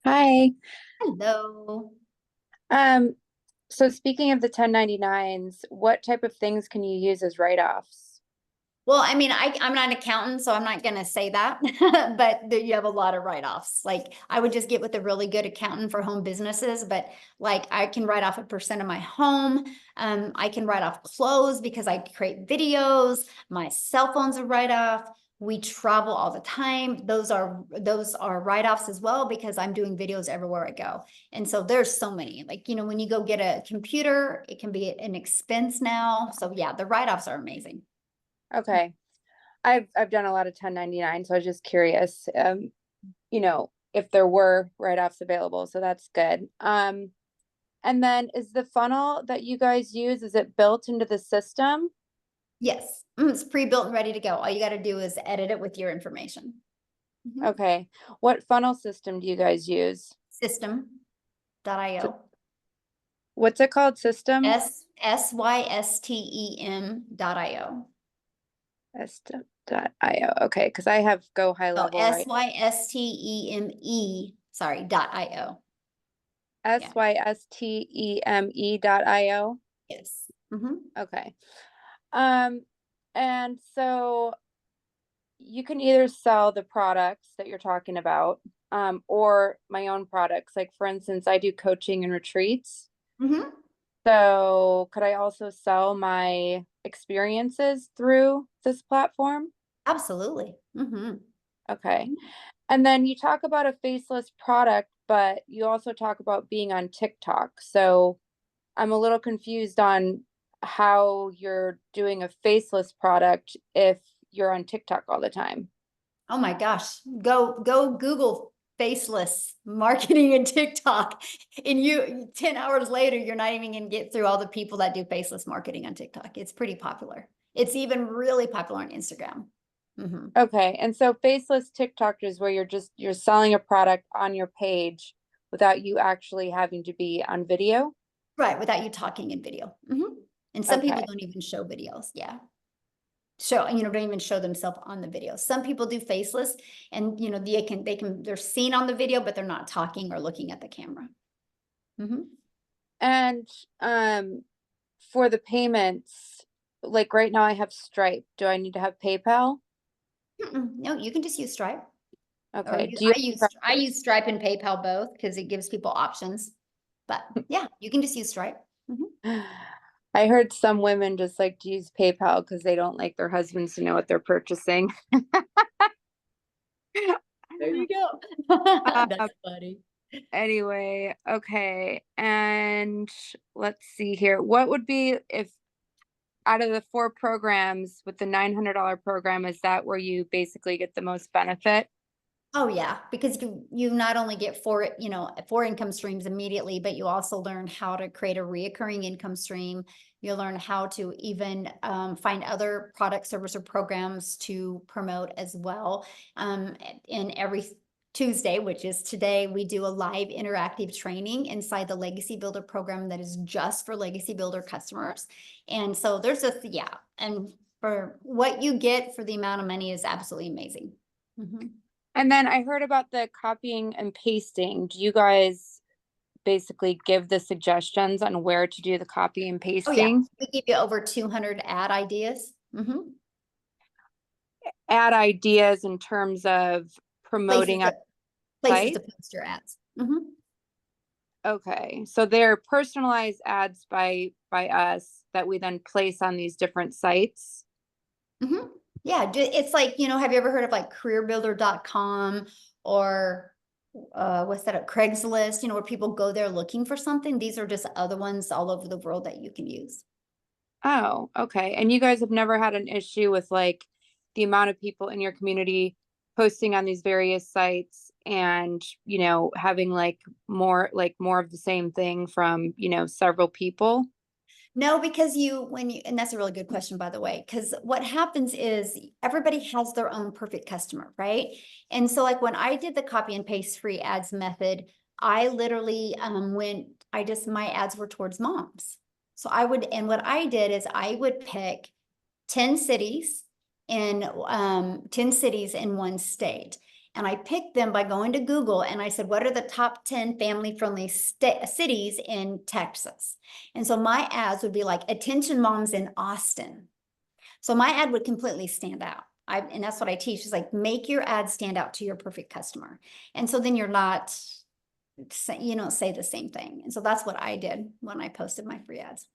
Hi. Hello. So speaking of the 1099s, what type of things can you use as write-offs? Well, I mean, I'm not an accountant, so I'm not going to say that, but you have a lot of write-offs. Like I would just get with a really good accountant for home businesses, but like I can write off 1% of my home. I can write off clothes because I create videos. My cell phone's a write-off. We travel all the time. Those are write-offs as well because I'm doing videos everywhere I go. And so there's so many. Like, when you go get a computer, it can be an expense now. So yeah, the write-offs are amazing. Okay. I've done a lot of 1099, so I was just curious, if there were write-offs available. So that's good. And then is the funnel that you guys use, is it built into the system? Yes, it's pre-built and ready to go. All you got to do is edit it with your information. Okay. What funnel system do you guys use? System.io. What's it called? System? System.io. System.io. Okay, because I have Go High Oh, Level, right? systeme, sorry, .io. systeme.io. Yes. Okay. And so you can either sell the products that you're talking about, or my own products. Like for instance, I do coaching and retreats. So could I also sell my experiences through this platform? Absolutely. Okay. And then you talk about a faceless product, but you also talk about being on TikTok. So I'm a little confused on how you're doing a faceless product if you're on TikTok all the time. Oh my gosh. Go Google faceless marketing and TikTok. And 10 hours later, you're not even going to get through all the people that do faceless marketing on TikTok. It's pretty popular. It's even really popular on Instagram. Okay. And so faceless TikTok is where you're selling a product on your page without you actually having to be on video. Right. Without you talking in video. And some people Okay. don't even show videos. Yeah. show, don't even show themselves on the video. Some people do faceless, and they're seen on the video, but they're not talking or looking at the camera. And for the payments, like right now I have Stripe. Do I need to have PayPal? No, you can just use Stripe. Okay. I use Stripe and PayPal both because it gives people options. But yeah, you can just use Stripe. I heard some women just like to use PayPal because they don't like their husbands to know what they're purchasing. There you go. That's funny. Anyway, okay. And let's see here. What would be, if out of the 4 programs with the $900 program, is that where you basically get the most benefit? Oh yeah, because you not only get 4 income streams immediately, but you also learn how to create a reoccurring income stream. You'll learn how to even find other product, service, or programs to promote as well. In every Tuesday, which is today, we do a live interactive training inside the Legacy Builder program that is just for Legacy Builder customers. And so there's and for what you get for the amount of money is absolutely amazing. And then I heard about the copying and pasting. Do you guys basically give the suggestions on where to do the copy and pasting? Oh yeah, we give you over 200 ad ideas. Ad ideas in terms of promoting places to post your ads. Okay, so they're personalized ads by us that we then place on these different sites. Yeah, it's like, have you ever heard of like careerbuilder.com or what's that, Craigslist, where people go there looking for something? These are just other ones all over the world that you can use. Oh, okay. And you guys have never had an issue with like the amount of people in your community posting on these various sites and, having like more of the same thing from, several people? No, because and that's a really good question, by the way, because what happens is everybody has their own perfect customer, right? And so like when I did the copy and paste free ads method, I literally my ads were towards moms. So what I did is I would pick 10 cities in 10 cities in one state. And I picked them by going to Google and I said, what are the top 10 family-friendly cities in Texas? And so my ads would be like, attention moms in Austin. So my ad would completely stand out. And that's what I teach, is like, make your ad stand out to your perfect customer. And so then you don't say the same thing. And so that's what I did when I posted my free ads.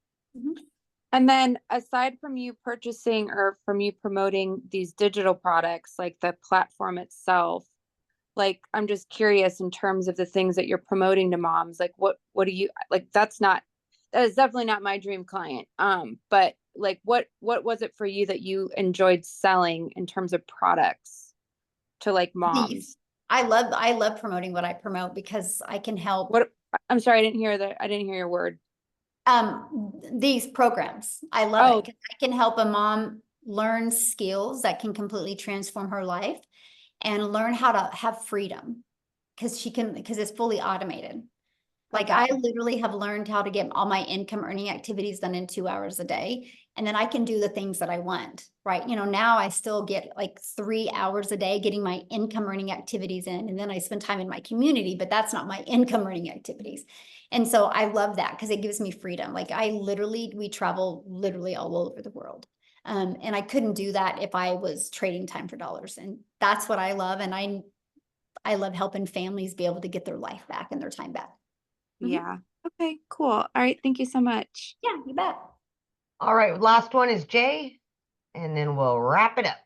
And then aside from you purchasing or from you promoting these digital products, like the platform itself, like, I'm just curious in terms of the things that you're promoting to moms, like what do you like? That is definitely not my dream client. But like, what was it for you that you enjoyed selling in terms of products to like moms? I love promoting what I promote because I can help. I'm sorry, I didn't hear your word. These programs. I love it because I can help a mom learn skills that can completely transform her life and learn how to have freedom because it's fully automated. Like I literally have learned how to get all my income earning activities done in 2 hours a day. And then I can do the things that I want, right? Now I still get like 3 hours a day getting my income earning activities in. And then I spend time in my community, but that's not my income earning activities. And so I love that because it gives me freedom. Like we travel literally all over the world. And I couldn't do that if I was trading time for dollars. And that's what I love. And I love helping families be able to get their life back and their time back. Yeah. Okay, cool. All right. Thank you so much. Yeah, you bet. All right. Last one is Jay, and then we'll wrap it up.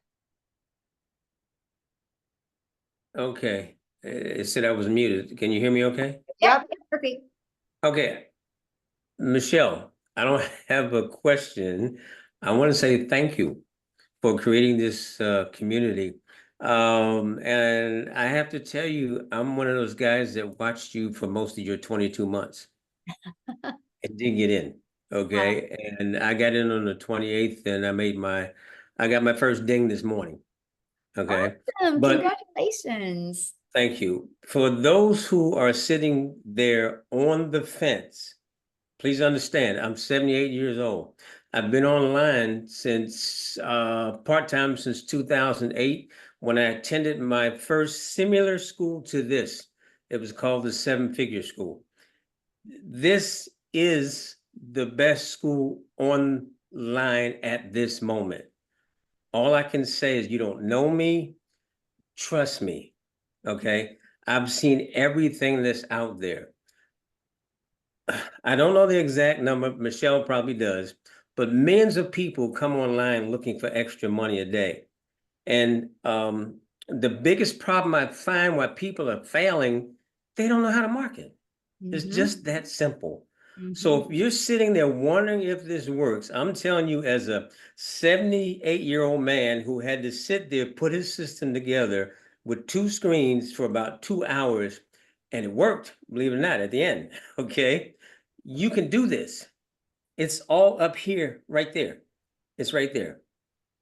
Okay. It said I was muted. Can you hear me okay? Yep. Perfect. Okay. Michelle, I don't have a question. I want to say thank you for creating this community. And I have to tell you, I'm one of those guys that watched you for most of your 22 months and didn't get in. Okay. Wow. And I got in on the 28th and I got my first ding this morning. Okay. Awesome. Congratulations. Thank you. For those who are sitting there on the fence, please understand, I'm 78 years old. I've been online since part-time since 2008 when I attended my first similar school to this. It was called the Seven Figure School. This is the best school online at this moment. All I can say is you don't know me, trust me, okay? I've seen everything that's out there. I don't know the exact number, Michelle probably does, but millions of people come online looking for extra money a day. And the biggest problem I find why people are failing, they don't know how to market. It's just that simple. So if you're sitting there wondering if this works, I'm telling you, as a 78-year-old man who had to sit there, put his system together with 2 screens for about 2 hours, and it worked, believe it or not, at the end, okay? You can do this. It's all up here, right there. It's right there.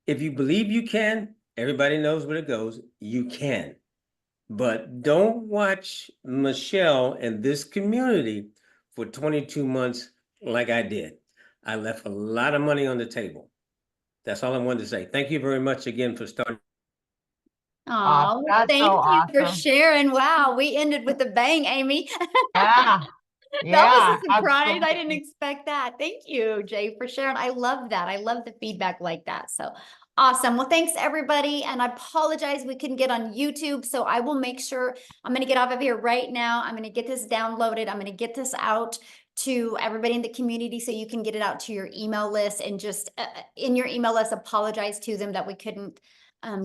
If you believe you can, everybody knows where it goes, you can. But don't watch Michelle and this community for 22 months like I did. I left a lot of money on the table. That's all I wanted to say. Thank you very much again for starting. Oh, That's thank so you for awesome. sharing. Wow, we ended with a bang, Amy. Yeah. That was Yeah, a surprise. I didn't absolutely. expect that. Thank you, Jay, for sharing. I love that. I love the feedback like that. So awesome. Well, thanks everybody. And I apologize we couldn't get on YouTube. So I will make sure I'm going to get off of here right now. I'm going to get this downloaded. I'm going to get this out to everybody in the community so you can get it out to your email list, and just in your email list, apologize to them that we couldn't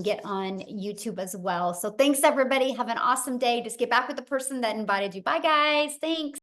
get on YouTube as well. So thanks everybody. Have an awesome day. Just get back with the person that invited you. Bye guys. Thanks.